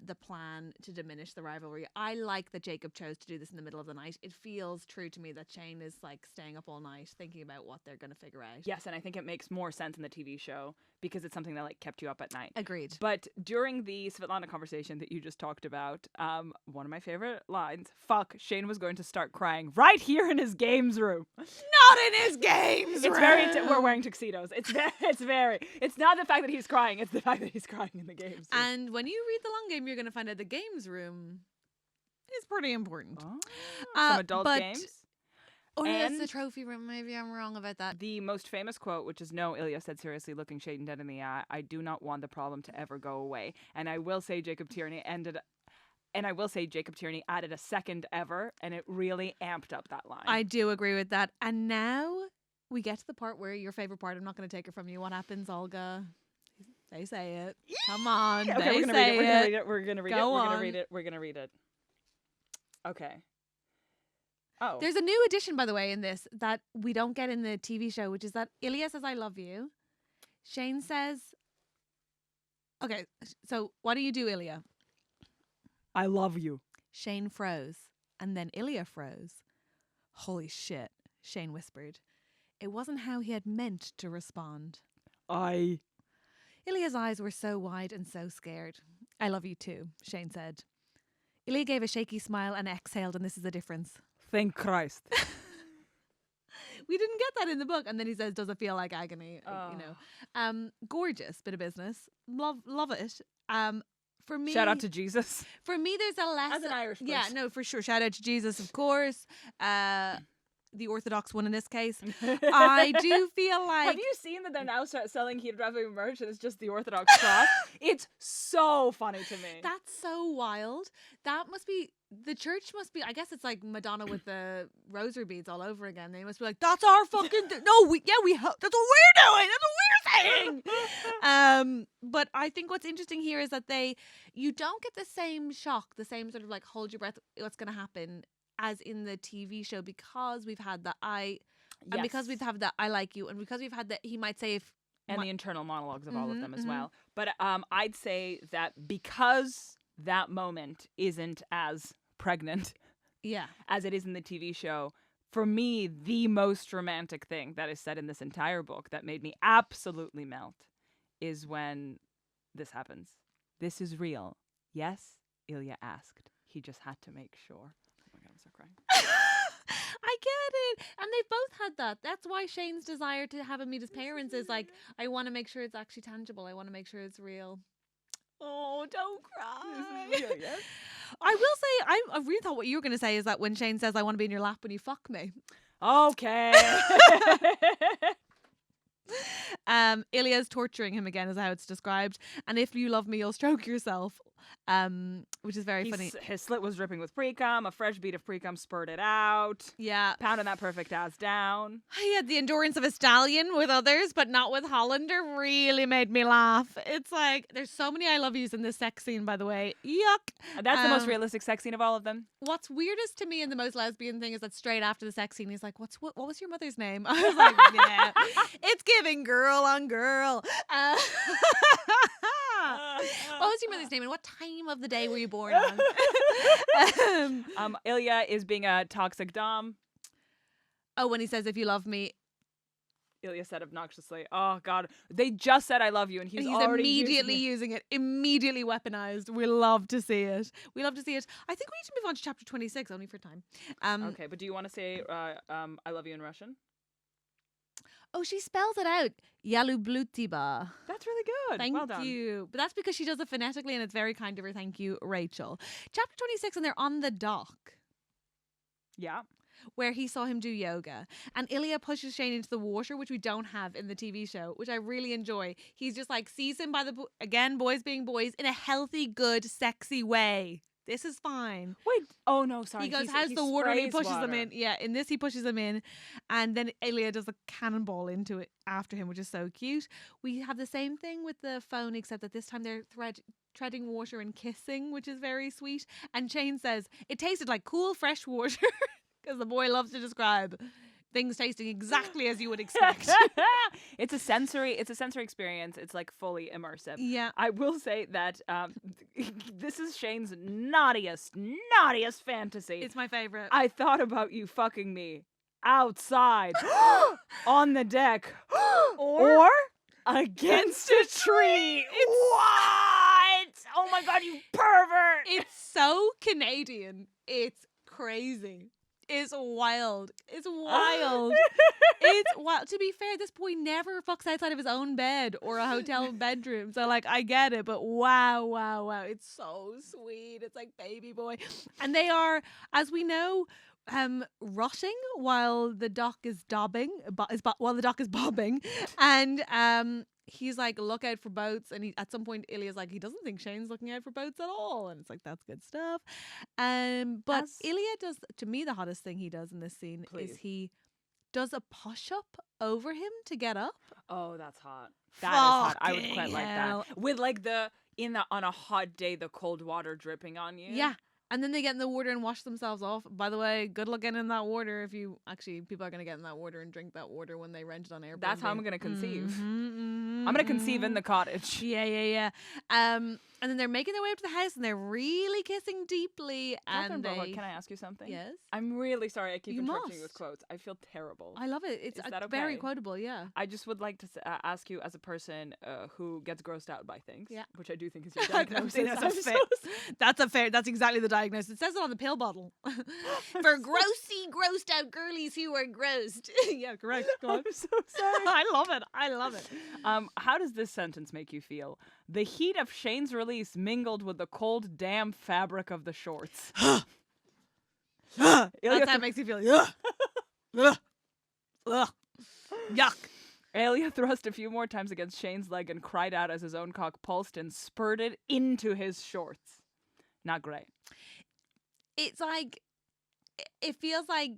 Speaker 2: the plan to diminish the rivalry. I like that Jacob chose to do this in the middle of the night. It feels true to me that Shane is like staying up all night thinking about what they're going to figure out.
Speaker 1: Yes, and I think it makes more sense in the TV show because it's something that like kept you up at night.
Speaker 2: Agreed.
Speaker 1: But during the Svetlana conversation that you just talked about, one of my favorite lines, fuck, Shane was going to start crying right here in his games room.
Speaker 2: Not in his games
Speaker 1: It's very, we're wearing tuxedos. It's not the fact that he's crying, it's the fact that he's crying in the games room.
Speaker 2: And when you read the long game, you're going to find out the games room is pretty important.
Speaker 1: Some adult games.
Speaker 2: Oh, no, that's
Speaker 1: And
Speaker 2: the trophy room. Maybe I'm wrong about that.
Speaker 1: The most famous quote, which is, "No," Ilya said seriously, looking Shane dead in the eye, "I do not want the problem to ever go away." And I will say Jacob Tierney added a second ever, and it really amped up that line.
Speaker 2: I do agree with that. And now we get to the part where your favorite part. I'm not going to take it from you. What happens, Olga? They say it. Come on.
Speaker 1: Okay,
Speaker 2: they
Speaker 1: we're gonna
Speaker 2: say
Speaker 1: read it. We're gonna read it.
Speaker 2: Go
Speaker 1: We're gonna
Speaker 2: on.
Speaker 1: read it. We're gonna read it. Okay. Oh.
Speaker 2: There's a new addition, by the way, in this that we don't get in the TV show, which is that Ilya says, "I love you." Shane says, okay, so what do you do, Ilya?
Speaker 1: I love you.
Speaker 2: Shane froze, and then Ilya froze. Holy shit, Shane whispered. It wasn't how he had meant to respond. Ilya's eyes were so wide and so scared. "I love you too," Shane said. Ilya gave a shaky smile and exhaled, and this is the difference.
Speaker 1: Thank Christ.
Speaker 2: We didn't get that in the book. And then he says, "Does it feel like agony?" You know, gorgeous bit of business. Love it. For me,
Speaker 1: Shout out to Jesus.
Speaker 2: For me, there's a less
Speaker 1: As an Irish person.
Speaker 2: Yeah, no, for sure. Shout out to Jesus, of course. The Orthodox one in this case. I do feel like.
Speaker 1: Have you seen that they're now selling Heated Rivalry merch and it's just the Orthodox cross? It's so funny to me.
Speaker 2: That's so wild. That must be. The church must be. I guess it's like Madonna with the rosary beads all over again. They must be like, "That's our fucking. No, that's what we're doing. That's what we're saying." But I think what's interesting here is that you don't get the same shock, the same sort of like hold your breath, what's going to happen, as in the TV show, because we've had the and because we've had the "I like you," and because we've had the he might say if
Speaker 1: and the internal monologues of all of them as well. But I'd say that because that moment isn't as pregnant as it is in the TV show, for me, the most romantic thing that is said in this entire book that made me absolutely melt is when this happens. "This is real. Yes?" Ilya asked. He just had to make sure. Oh my God, I'm so crying.
Speaker 2: I get it. And they've both had that. That's why Shane's desire to have him meet his parents is like, I want to make sure it's actually tangible. I want to make sure it's real. Oh, don't cry.
Speaker 1: Yes.
Speaker 2: I will say, I really thought what you were going to say is that when Shane says, "I want to be in your lap when you fuck me."
Speaker 1: Okay.
Speaker 2: Ilya's torturing him again is how it's described. "And if you love me, you'll stroke yourself." Which is very funny.
Speaker 1: His slit was dripping with pre-cum. A fresh bead of pre-cum spurted out.
Speaker 2: Yeah.
Speaker 1: Pounding that perfect ass down.
Speaker 2: He had the endurance of a stallion with others, but not with Hollander. Really made me laugh. It's like, there's so many "I love yous" in this sex scene, by the way. Yuck.
Speaker 1: That's the most realistic sex scene of all of them.
Speaker 2: What's weirdest to me and the most lesbian thing is that straight after the sex scene, he's like, what was your mother's name? I was like, yeah, it's giving girl on girl. What was your mother's name and what time of the day were you born on?
Speaker 1: Ilya is being a toxic dom.
Speaker 2: Oh, when he says, "If you love me."
Speaker 1: Ilya said obnoxiously. Oh God, they just said I love you, and he's already
Speaker 2: immediately
Speaker 1: using
Speaker 2: using it, immediately weaponized. We love to see it. We love to see it. I think we need to move on to chapter 26, only for time.
Speaker 1: it. Okay, but do you want to say I love you in Russian?
Speaker 2: Oh, she spells it out. Yalublutiba.
Speaker 1: That's really good.
Speaker 2: Thank
Speaker 1: well done.
Speaker 2: you. But that's because she does it phonetically, and it's very kind of her. Thank you, Rachel. Chapter 26, and they're on the dock
Speaker 1: Yeah.
Speaker 2: where he saw him do yoga. And Ilya pushes Shane into the water, which we don't have in the TV show, which I really enjoy. He's just like, sees him by the, again, boys being boys, in a healthy, good, sexy way. This is fine.
Speaker 1: Wait. Oh no, sorry.
Speaker 2: He goes,
Speaker 1: he
Speaker 2: how's the water? And he
Speaker 1: sprays
Speaker 2: pushes them
Speaker 1: water.
Speaker 2: in. Yeah, in this he pushes them in. And then Ilya does a cannonball into it after him, which is so cute. We have the same thing with the phone, except that this time they're treading water and kissing, which is very sweet. And Shane says, it tasted like cool, fresh water. Because the boy loves to describe things tasting exactly as you would expect.
Speaker 1: It's a sensory experience. It's like fully immersive.
Speaker 2: Yeah.
Speaker 1: I will say that this is Shane's naughtiest fantasy.
Speaker 2: It's my favorite.
Speaker 1: I thought about you fucking me outside on the deck or against a tree. What? Oh my God, you pervert.
Speaker 2: It's so Canadian. It's crazy. It's wild. It's wild. It's wild. To be fair, this boy never fucks outside of his own bed or a hotel bedroom. So, like, I get it, but wow. It's so sweet. It's like baby boy. And they are, as we know, rotting while the dock is while the dock is bobbing. And he's like, look out for boats. And at some point, Ilya's like, he doesn't think Shane's looking out for boats at all. And it's like, that's good stuff. But Ilya does, to me, the hottest thing he does in this scene is he does a push-up over him to get up.
Speaker 1: Oh, that's hot. That is hot. I would quite like
Speaker 2: hell.
Speaker 1: that. With like on a hot day, the cold water dripping on you.
Speaker 2: Yeah. And then they get in the water and wash themselves off. By the way, good luck getting in that water. People are going to get in that water and drink that water when they rent it on Airbnb.
Speaker 1: That's how I'm going to conceive.
Speaker 2: I'm
Speaker 1: going to conceive in the cottage.
Speaker 2: Yeah. And then they're making their way up to the house and they're really kissing deeply.
Speaker 1: Catherine
Speaker 2: And
Speaker 1: Bohart, can I ask you something?
Speaker 2: Yes.
Speaker 1: I'm really sorry. I keep
Speaker 2: You
Speaker 1: interrupting you with
Speaker 2: must.
Speaker 1: quotes. I feel terrible.
Speaker 2: I love it. It's
Speaker 1: Is that
Speaker 2: very
Speaker 1: okay?
Speaker 2: quotable, yeah.
Speaker 1: I just would like to ask you, as a person who gets grossed out by things,
Speaker 2: Yeah.
Speaker 1: which I do think is your diagnosis.
Speaker 2: That's exactly the diagnosis. It says it on the pill bottle. For grossed out girlies who are grossed. Yeah, correct. Go on.
Speaker 1: I'm so sorry.
Speaker 2: I love it.
Speaker 1: How does this sentence make you feel? The heat of Shane's release mingled with the cold, damp fabric of the shorts.
Speaker 2: That's how it makes you feel. Yuck.
Speaker 1: Ilya thrust a few more times against Shane's leg and cried out as his own cock pulsed and spurted into his shorts. Not great.
Speaker 2: It's like, it feels like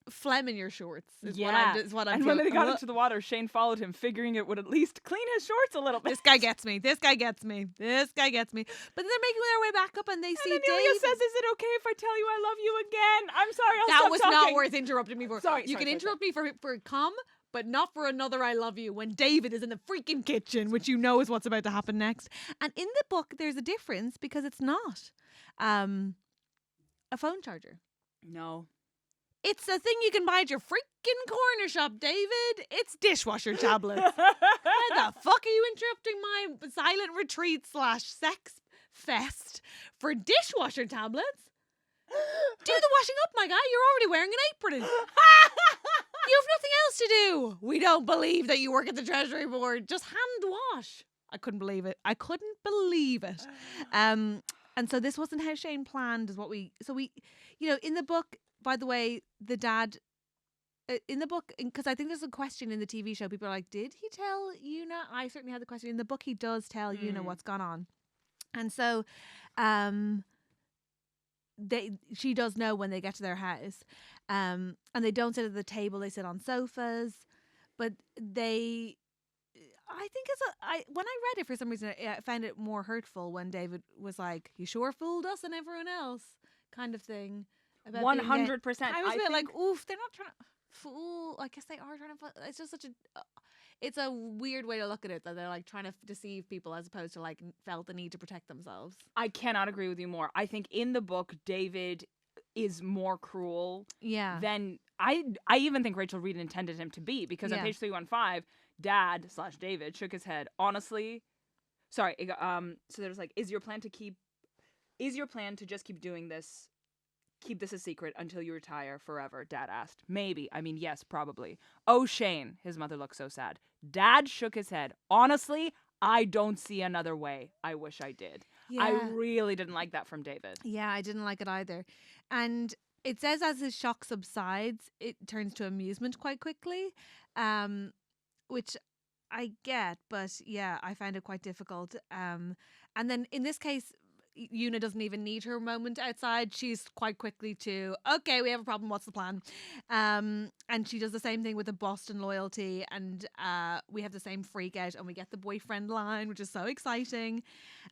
Speaker 2: phlegm in your shorts. Is
Speaker 1: Yeah.
Speaker 2: what I'm
Speaker 1: And when
Speaker 2: feeling.
Speaker 1: they got into the water, Shane followed him, figuring it would at least clean his shorts a little bit.
Speaker 2: This guy gets me. But then they're making their way back up and they see
Speaker 1: And then
Speaker 2: Dave.
Speaker 1: Ilya says, "Is it okay if I tell you I love you again?" I'm sorry, I'll
Speaker 2: that
Speaker 1: stop
Speaker 2: was
Speaker 1: talking.
Speaker 2: not worth interrupting me for.
Speaker 1: Sorry,
Speaker 2: you can
Speaker 1: sorry.
Speaker 2: interrupt me for come, but not for another I love you when David is in the freaking kitchen, which you know is what's about to happen next. And in the book, there's a difference because it's not a phone charger.
Speaker 1: No.
Speaker 2: It's a thing you can buy at your freaking corner shop, David. It's dishwasher tablets. How the fuck are you interrupting my silent retreat / sex fest for dishwasher tablets? Do the washing up, my guy. You're already wearing an apron. You have nothing else to do. We don't believe that you work at the Treasury Board. Just hand wash. I couldn't believe it. And so this wasn't how Shane planned, is what we, in the book, by the way, the dad, in the book, because I think there's a question in the TV show, people are like, did he tell Una? I certainly had the question. In the book, he does tell Una what's gone on. And so, she does know when they get to their house. And they don't sit at the table, they sit on sofas. But I think when I read it, for some reason, I found it more hurtful when David was like, "You sure fooled us and everyone else," kind of thing.
Speaker 1: 100%.
Speaker 2: I was a bit like, "Oof, they're not trying to fool." I guess they are trying to fool. It's just such a. It's a weird way to look at it, that they're like trying to deceive people as opposed to like felt the need to protect themselves.
Speaker 1: I cannot agree with you more. I think in the book, David is more cruel
Speaker 2: Yeah.
Speaker 1: than I even think Rachel Reed intended him to be, because on
Speaker 2: Yeah.
Speaker 1: page 315, Dad/David shook his head. Honestly, sorry. So there's like, is your plan to just keep doing this? Keep this a secret until you retire forever? Dad asked. Maybe. I mean, yes, probably. Oh, Shane. His mother looked so sad. Dad shook his head. Honestly, I don't see another way. I wish I did.
Speaker 2: Yeah.
Speaker 1: I really didn't like that from David.
Speaker 2: Yeah, I didn't like it either. And it says as his shock subsides, it turns to amusement quite quickly, which I get, but yeah, I found it quite difficult. And then in this case, Una doesn't even need her moment outside. She's quite quickly to, okay, we have a problem. What's the plan? And she does the same thing with the Boston loyalty, and we have the same freak out, and we get the boyfriend line, which is so exciting.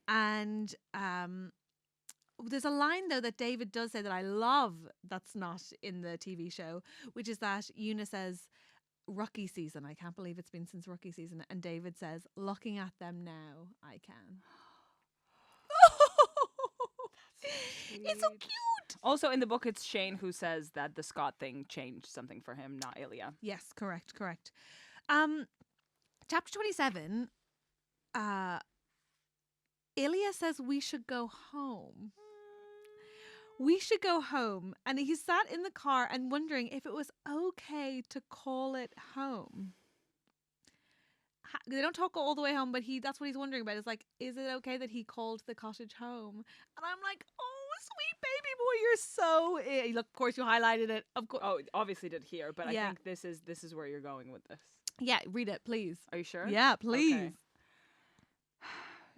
Speaker 2: And there's a line though that David does say that I love that's not in the TV show, which is that Una says, rookie season, I can't believe it's been since rookie season, and David says, looking at them now, I can. It's so cute.
Speaker 1: Also in the book, it's Shane who says that the Scott thing changed something for him, not Ilya.
Speaker 2: Yes, correct. Chapter 27, Ilya says we should go home. We should go home. And he sat in the car and wondering if it was okay to call it home. They don't talk all the way home, but that's what he's wondering about. It's like, is it okay that he called the cottage home? And I'm like, oh, sweet baby boy, you're so... Look, of course, you highlighted it. Of course.
Speaker 1: Oh, obviously did here, but
Speaker 2: Yeah.
Speaker 1: I think this is where you're going with this.
Speaker 2: Yeah, read it, please.
Speaker 1: Are you sure?
Speaker 2: Yeah, please.
Speaker 1: Okay.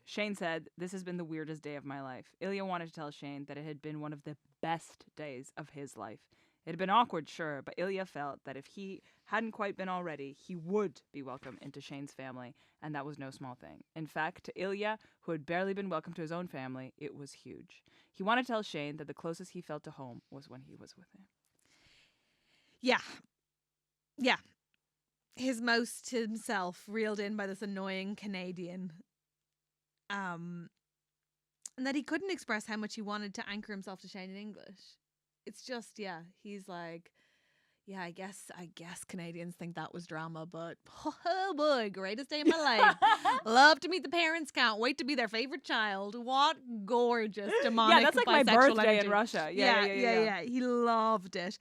Speaker 1: Shane said, this has been the weirdest day of my life. Ilya wanted to tell Shane that it had been one of the best days of his life. It had been awkward, sure, but Ilya felt that if he hadn't quite been already, he would be welcome into Shane's family, and that was no small thing. In fact, to Ilya, who had barely been welcome to his own family, it was huge. He wanted to tell Shane that the closest he felt to home was when he was with him.
Speaker 2: Yeah. Yeah. His most himself, reeled in by this annoying Canadian. And that he couldn't express how much he wanted to anchor himself to Shane in English. It's just, yeah, he's like, yeah, I guess Canadians think that was drama, but oh boy, greatest day of my life. Love to meet the parents, can't wait to be their favorite child. What gorgeous demonic.
Speaker 1: Yeah, that's like my
Speaker 2: bisexual
Speaker 1: birthday
Speaker 2: energy.
Speaker 1: in Russia. Yeah.
Speaker 2: He loved it.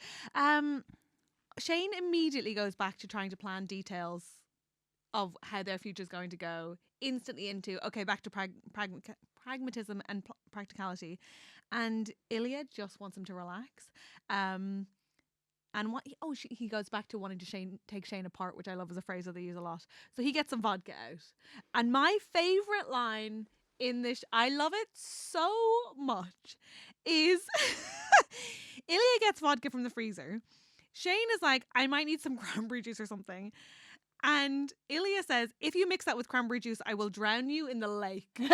Speaker 2: Shane immediately goes back to trying to plan details of how their future's going to go, instantly into, okay, back to pragmatism and practicality. And Ilya just wants him to relax. And he goes back to wanting to take Shane apart, which I love as a phrase that they use a lot. So he gets some vodka out. And my favorite line in this, I love it so much, is Ilya gets vodka from the freezer. Shane is like, I might need some cranberry juice or something. And Ilya says, if you mix that with cranberry juice, I will drown you in the lake. And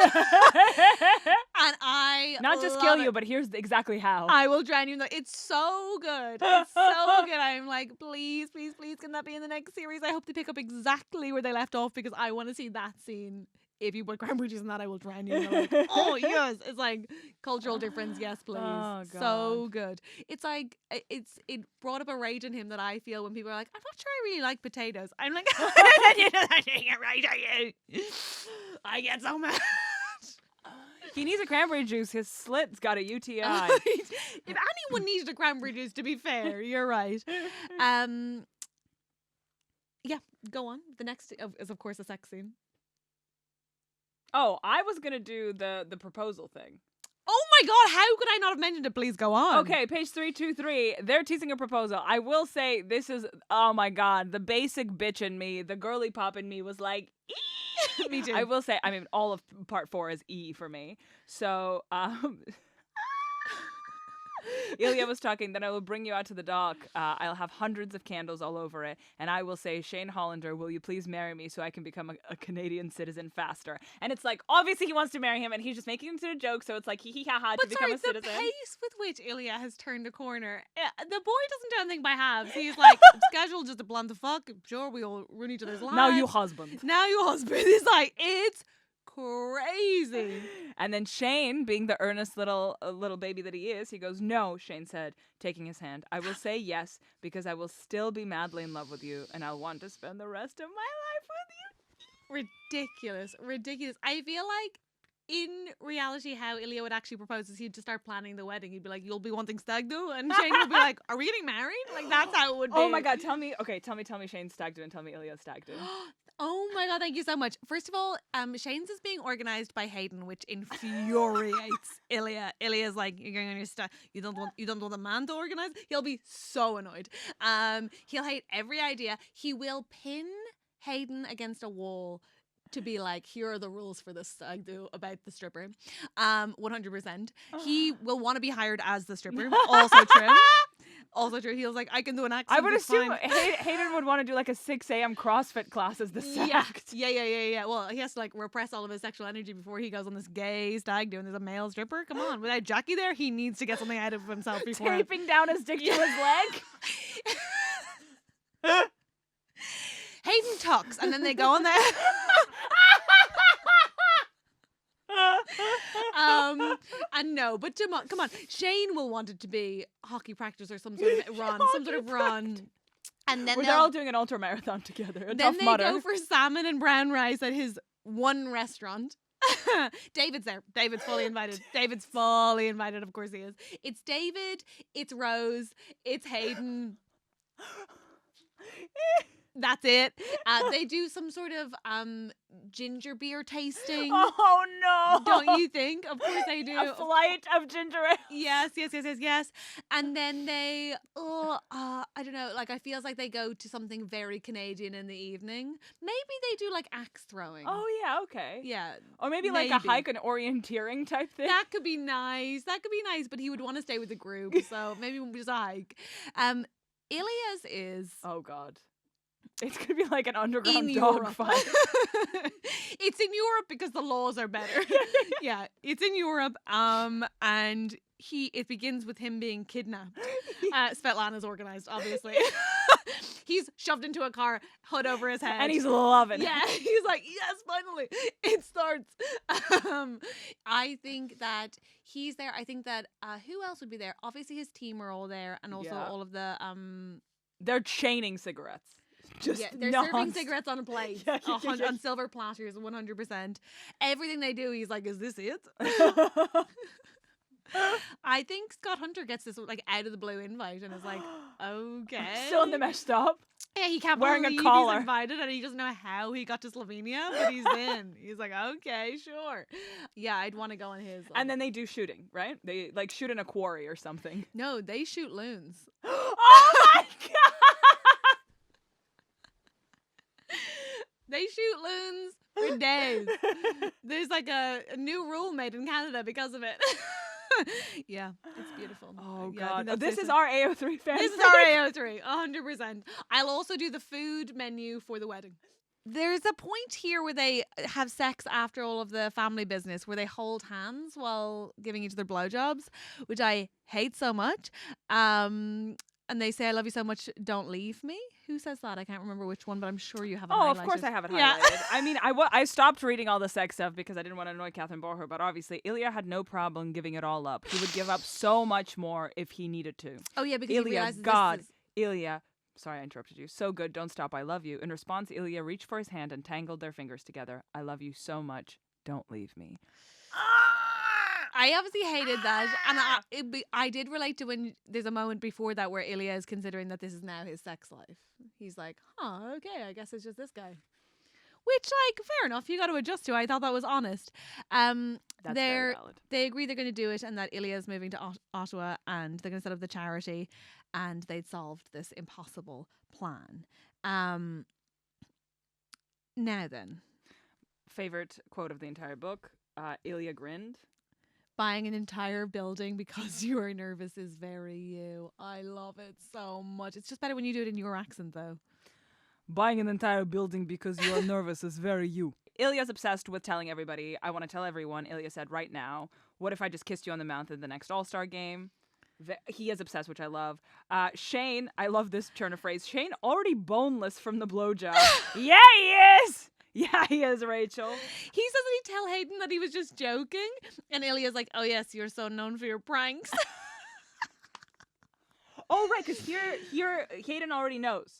Speaker 2: I
Speaker 1: Not just kill you, but here's exactly how.
Speaker 2: I will drown you in the... It's so good. It's so good. I'm like, please, please, please, can that be in the next series? I hope they pick up exactly where they left off, because I want to see that scene. If you put cranberry juice in that, I will drown you in the lake. Oh, yes. It's like cultural difference. Yes, please. Oh, God. So good. It's like, it brought up a rage in him that I feel when people are like, I'm not sure I really like potatoes. I'm like, you're not doing it right, are you? I get so mad.
Speaker 1: He needs a cranberry juice. His slit's got a UTI.
Speaker 2: If anyone needed a cranberry juice, to be fair, you're right. Yeah, go on. The next is, of course, a sex scene.
Speaker 1: Oh, I was going to do the proposal thing.
Speaker 2: Oh my God, how could I not have mentioned it? Please go on.
Speaker 1: Okay, page 323. They're teasing a proposal. I will say this is, oh my God, the basic bitch in me, the girly pop in me was like, ee!
Speaker 2: Me too.
Speaker 1: I will say, I mean, all of part 4 is E for me. So, Ilya was talking, then I will bring you out to the dock. I'll have hundreds of candles all over it. And I will say, Shane Hollander, will you please marry me so I can become a Canadian citizen faster? And it's like, obviously he wants to marry him and he's just making it a joke. So it's like, hee hee ha ha to become a citizen.
Speaker 2: But the pace with which Ilya has turned a corner, the boy doesn't do anything by halves. He's like, scheduled just to blunt the fuck. Sure, we all run each other's lines.
Speaker 1: Now you husband.
Speaker 2: Now you husband. He's like, it's crazy.
Speaker 1: And then Shane, being the earnest little baby that he is, he goes, "No," Shane said, taking his hand. "I will say yes because I will still be madly in love with you and I'll want to spend the rest of my life with you."
Speaker 2: Ridiculous. I feel like in reality how Ilya would actually propose is he'd just start planning the wedding. He'd be like, "You'll be wanting stag do," and Shane would be like, "Are we getting married?" Like that's how it would be.
Speaker 1: Oh my god, tell me Shane's stag do and tell me Ilya's stag do.
Speaker 2: Oh my god, thank you so much. First of all, Shane's is being organised by Hayden, which infuriates Ilya. Ilya's like, "You're going on your stag. You don't want a man to organise?" He'll be so annoyed. He'll hate every idea. He will pin Hayden against a wall to be like, "Here are the rules for this stag do about the stripper." 100%. He will want to be hired as the stripper. Also true. Also true. He was like, "I can do an accent."
Speaker 1: I would
Speaker 2: it's
Speaker 1: assume
Speaker 2: fine."
Speaker 1: Hayden would want to do like a 6 a.m. CrossFit class as the act.
Speaker 2: Yeah. Well, he has to like repress all of his sexual energy before he goes on this gay stag do and there's a male stripper. Come on, without Jackie there, he needs to get something out of himself before
Speaker 1: Taping down his dick to his leg.
Speaker 2: Hayden talks, and then they go on there. And no, but come on, Shane will want it to be hockey practice or some sort of run. And then
Speaker 1: they're all doing an ultra marathon together.
Speaker 2: Then
Speaker 1: Tough
Speaker 2: they
Speaker 1: Mudder.
Speaker 2: go for salmon and brown rice at his one restaurant. David's there. David's fully invited. Of course he is. It's David, it's Rose, it's Hayden. That's it. They do some sort of ginger beer tasting.
Speaker 1: Oh no!
Speaker 2: Don't you think? Of course they do.
Speaker 1: A flight of ginger ale.
Speaker 2: Yes. And then they, I don't know. Like I feels like they go to something very Canadian in the evening. Maybe they do like axe throwing.
Speaker 1: Oh yeah, okay.
Speaker 2: Yeah.
Speaker 1: Or maybe like a hike, an orienteering type thing.
Speaker 2: That could be nice. But he would want to stay with the group, so maybe just a hike. Ilya's is.
Speaker 1: Oh god. It's going to be like an underground
Speaker 2: in
Speaker 1: dog fight.
Speaker 2: It's in Europe because the laws are better. Yeah, it's in Europe. And it begins with him being kidnapped. Svetlana's organised, obviously. He's shoved into a car, hood over his head.
Speaker 1: And he's loving it.
Speaker 2: Yeah, he's like, yes, finally, it starts. I think that he's there. I think that, who else would be there? Obviously his team are all there. And also all of the...
Speaker 1: They're chaining cigarettes.
Speaker 2: They're serving cigarettes on a plate on silver platters, 100%. Everything they do, he's like, "Is this it?" I think Scott Hunter gets this like out of the blue invite and is like, "Okay."
Speaker 1: Still in the mesh stop.
Speaker 2: Yeah, he can't
Speaker 1: wearing
Speaker 2: believe
Speaker 1: a collar.
Speaker 2: He's invited and he doesn't know how he got to Slovenia, but he's in. He's like, "Okay, sure." Yeah, I'd want to go on his.
Speaker 1: And then they do shooting, right? They like shoot in a quarry or something.
Speaker 2: No, they shoot loons.
Speaker 1: Oh my god!
Speaker 2: They shoot loons for days. There's like a new rule made in Canada because of it. Yeah, it's beautiful.
Speaker 1: Oh
Speaker 2: yeah,
Speaker 1: god, this is our AO3 fan.
Speaker 2: This is our AO3, 100%. I'll also do the food menu for the wedding. There's a point here where they have sex after all of the family business, where they hold hands while giving each other blowjobs, which I hate so much. And they say, "I love you so much, don't leave me." Who says that? I can't remember which one, but I'm sure you have it highlighted.
Speaker 1: Of course I have it highlighted. I mean, I stopped reading all the sex stuff because I didn't want to annoy Catherine Bohart, but obviously Ilya had no problem giving it all up. He would give up so much more if he needed to.
Speaker 2: Oh yeah, because
Speaker 1: Ilya,
Speaker 2: he realizes
Speaker 1: God, Ilya, sorry I interrupted you. So good, don't stop, I love you. In response, Ilya reached for his hand and tangled their fingers together. "I love you so much, don't leave me."
Speaker 2: I obviously hated that, and I did relate to when there's a moment before that where Ilya is considering that this is now his sex life. He's like, okay, I guess it's just this guy. Which, like, fair enough, you got to adjust to. I thought that was honest.
Speaker 1: That's very valid.
Speaker 2: They agree they're going to do it and that Ilya's moving to Ottawa and they're going to set up the charity and they'd solved this impossible plan. Now then.
Speaker 1: Favorite quote of the entire book, Ilya grinned.
Speaker 2: "Buying an entire building because you are nervous is very you." I love it so much. It's just better when you do it in your accent, though.
Speaker 1: "Buying an entire building because you are nervous is very you." Ilya's obsessed with telling everybody. "I want to tell everyone," Ilya said, "right now. What if I just kissed you on the mouth in the next All-Star game?" He is obsessed, which I love. Shane, I love this turn of phrase. "Shane already boneless from the blowjob." Yeah, he is. Yeah, he is, Rachel.
Speaker 2: He says that he'd tell Hayden that he was just joking. And Ilya's like, oh, yes, you're so known for your pranks.
Speaker 1: Oh, right, because here, Hayden already knows.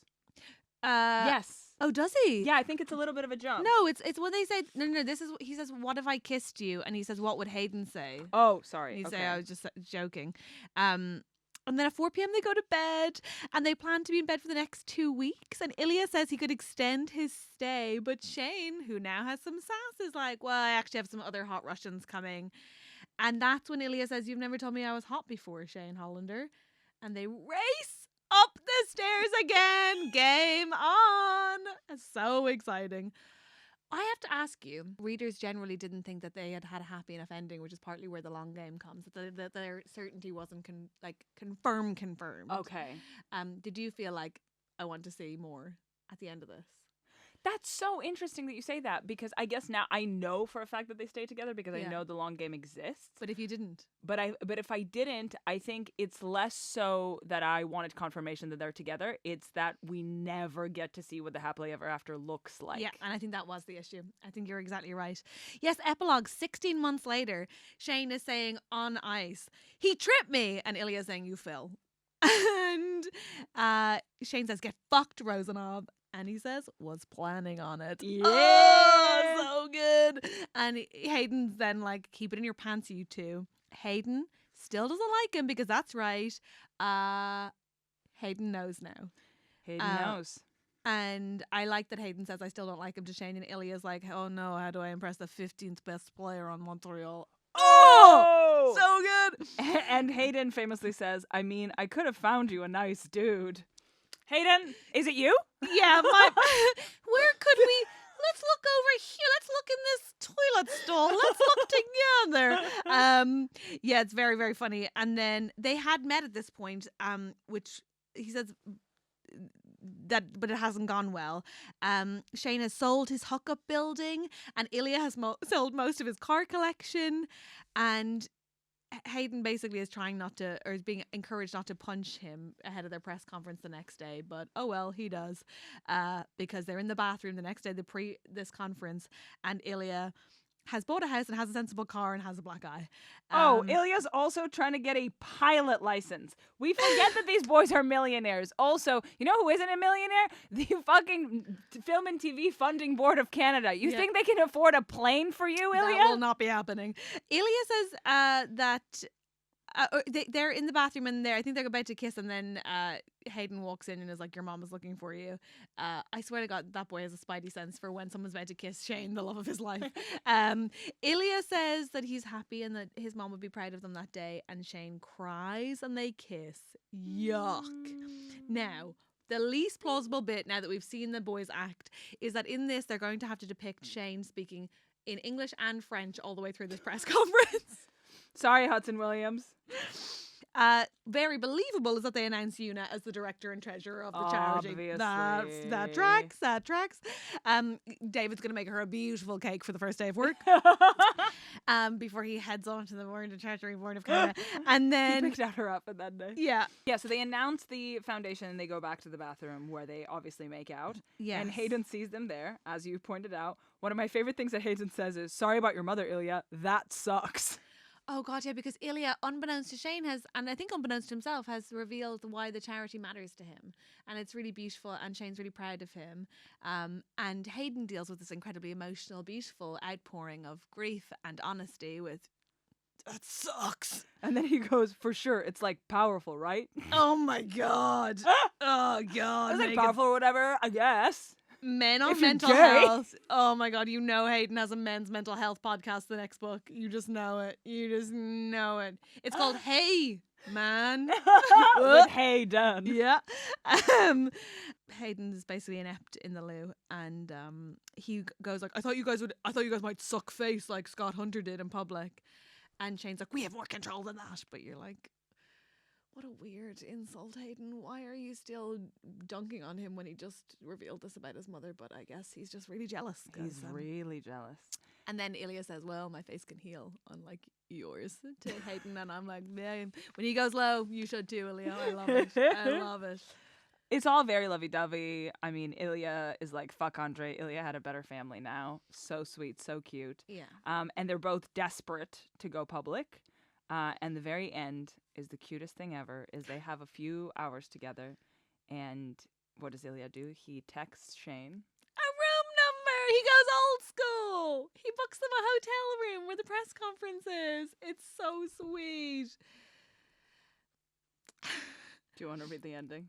Speaker 1: Yes.
Speaker 2: Oh, does he?
Speaker 1: Yeah, I think it's a little bit of a jump.
Speaker 2: No, it's when they say, no, this is, he says, what if I kissed you? And he says, what would Hayden say?
Speaker 1: Oh, sorry.
Speaker 2: And he'd
Speaker 1: Okay.
Speaker 2: say, I was just joking. And then at 4 p.m. they go to bed and they plan to be in bed for the next 2 weeks. And Ilya says he could extend his stay. But Shane, who now has some sass, is like, well, I actually have some other hot Russians coming. And that's when Ilya says, you've never told me I was hot before, Shane Hollander. And they race up the stairs again. Game on. So exciting. I have to ask you, readers generally didn't think that they had a happy enough ending, which is partly where the long game comes. That their certainty wasn't confirmed.
Speaker 1: Okay.
Speaker 2: Did you feel like I want to see more at the end of this?
Speaker 1: That's so interesting that you say that, because I guess now I know for a fact that they stay together because I know the long game exists.
Speaker 2: But if you didn't?
Speaker 1: But if I didn't, I think it's less so that I wanted confirmation that they're together. It's that we never get to see what the happily ever after looks like.
Speaker 2: Yeah, and I think that was the issue. I think you're exactly right. Yes, epilogue, 16 months later, Shane is saying on ice, he tripped me, and Ilya saying, you fell. And Shane says, get fucked, Rosanov. And he says, was planning on it.
Speaker 1: Yeah.
Speaker 2: Oh, so good. And Hayden's then like, keep it in your pants, you two. Hayden still doesn't like him because that's right. Hayden knows now.
Speaker 1: Hayden knows.
Speaker 2: And I like that Hayden says, I still don't like him to Shane. And Ilya's like, oh no, how do I impress the 15th best player on Montreal? Oh, so good.
Speaker 1: And Hayden famously says, I mean, I could have found you a nice dude. Hayden, is it you?
Speaker 2: Yeah, where could we? Let's look over here. Let's look in this toilet stall. Let's look together. Yeah, it's very, very funny. And then they had met at this point, which he says but it hasn't gone well. Shane has sold his hookup building, and Ilya has sold most of his car collection, and Hayden basically is trying not to, or is being encouraged not to punch him ahead of their press conference the next day. But oh well, he does, because they're in the bathroom the next day, this conference, and Ilya has bought a house and has a sensible car and has a black eye.
Speaker 1: Ilya's also trying to get a pilot license. We forget that these boys are millionaires. Also, you know who isn't a millionaire? The fucking Film and TV Funding Board of Canada. You think they can afford a plane for you, Ilya?
Speaker 2: That will not be happening. Ilya says that they're in the bathroom and I think they're about to kiss, and then Hayden walks in and is like, your mom is looking for you. I swear to God, that boy has a spidey sense for when someone's about to kiss Shane, the love of his life. Ilya says that he's happy and that his mom would be proud of them that day, and Shane cries and they kiss. Yuck. Now, the least plausible bit, now that we've seen the boys act, is that in this they're going to have to depict Shane speaking in English and French all the way through this press conference.
Speaker 1: Sorry, Hudson Williams.
Speaker 2: Very believable is that they announce Una as the director and treasurer of the charity.
Speaker 1: Obviously.
Speaker 2: That tracks. David's going to make her a beautiful cake for the first day of work. Before he heads on to the Treasury Board of Canada. And then
Speaker 1: he picked out her outfit that day.
Speaker 2: Yeah.
Speaker 1: Yeah, so they announce the foundation and they go back to the bathroom where they obviously make out.
Speaker 2: Yes.
Speaker 1: And Hayden sees them there, as you pointed out. One of my favorite things that Hayden says is, sorry about your mother, Ilya. That sucks.
Speaker 2: Oh, God, yeah, because Ilya, unbeknownst to Shane, and I think unbeknownst to himself, has revealed why the charity matters to him. And it's really beautiful, and Shane's really proud of him. And Hayden deals with this incredibly emotional, beautiful outpouring of grief and honesty with, that sucks.
Speaker 1: And then he goes, for sure, it's like powerful, right?
Speaker 2: Oh, my God. Oh, God.
Speaker 1: It's like powerful or whatever, I guess.
Speaker 2: Men on
Speaker 1: If you're
Speaker 2: mental
Speaker 1: gay.
Speaker 2: health. Oh my God, you know Hayden has a men's mental health podcast, the next book. You just know it. It's called Hey Man.
Speaker 1: With Hey done.
Speaker 2: Yeah. Hayden is basically inept in the loo, and he goes like, I thought you guys might suck face like Scott Hunter did in public. And Shane's like, we have more control than that. But you're like, what a weird insult, Hayden. Why are you still dunking on him when he just revealed this about his mother? But I guess he's just really jealous.
Speaker 1: He's really jealous.
Speaker 2: And then Ilya says, well, my face can heal, unlike yours, to Hayden. And I'm like, man, when he goes low, you should too, Ilya. I love it.
Speaker 1: It's all very lovey-dovey. I mean, Ilya is like, fuck Andre. Ilya had a better family now. So sweet, so cute.
Speaker 2: Yeah.
Speaker 1: And they're both desperate to go public. And the very end is the cutest thing ever, is they have a few hours together. And what does Ilya do? He texts Shane.
Speaker 2: A room number. He goes old school. He books them a hotel room where the press conference is. It's so sweet.
Speaker 1: Do you want to read the ending?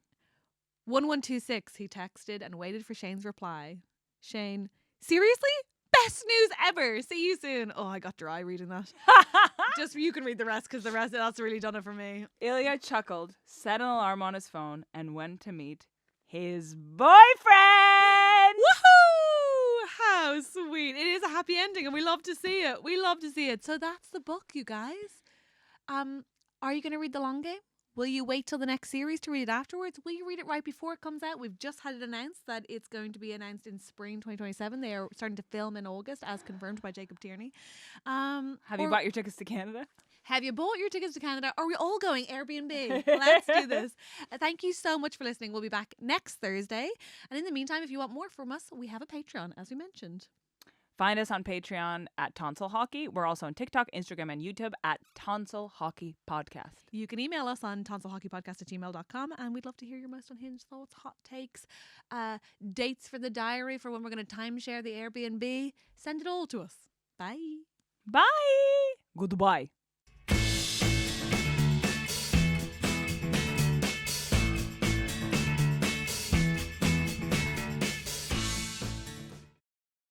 Speaker 2: 1126, he texted and waited for Shane's reply. Shane, seriously? Best news ever. See you soon. Oh, I got dry reading that. Just you can read the rest because that's really done it for me.
Speaker 1: Ilya chuckled, set an alarm on his phone, and went to meet his boyfriend.
Speaker 2: Woohoo! How sweet. It is a happy ending and we love to see it. We love to see it. So that's the book, you guys. Are you going to read The Long Game? Will you wait till the next series to read it afterwards? Will you read it right before it comes out? We've just had it announced that it's going to be announced in spring 2027. They are starting to film in August, as confirmed by Jacob Tierney.
Speaker 1: Have you bought your tickets to Canada?
Speaker 2: Have you bought your tickets to Canada? Are we all going Airbnb? Let's do this. Thank you so much for listening. We'll be back next Thursday. And in the meantime, if you want more from us, we have a Patreon, as we mentioned.
Speaker 1: Find us on Patreon at Tonsil Hockey. We're also on TikTok, Instagram, and YouTube at Tonsil Hockey Podcast.
Speaker 2: You can email us on tonsilhockeypodcast@gmail.com, and we'd love to hear your most unhinged thoughts, hot takes, dates for the diary for when we're going to timeshare the Airbnb. Send it all to us. Bye.
Speaker 1: Bye. Goodbye.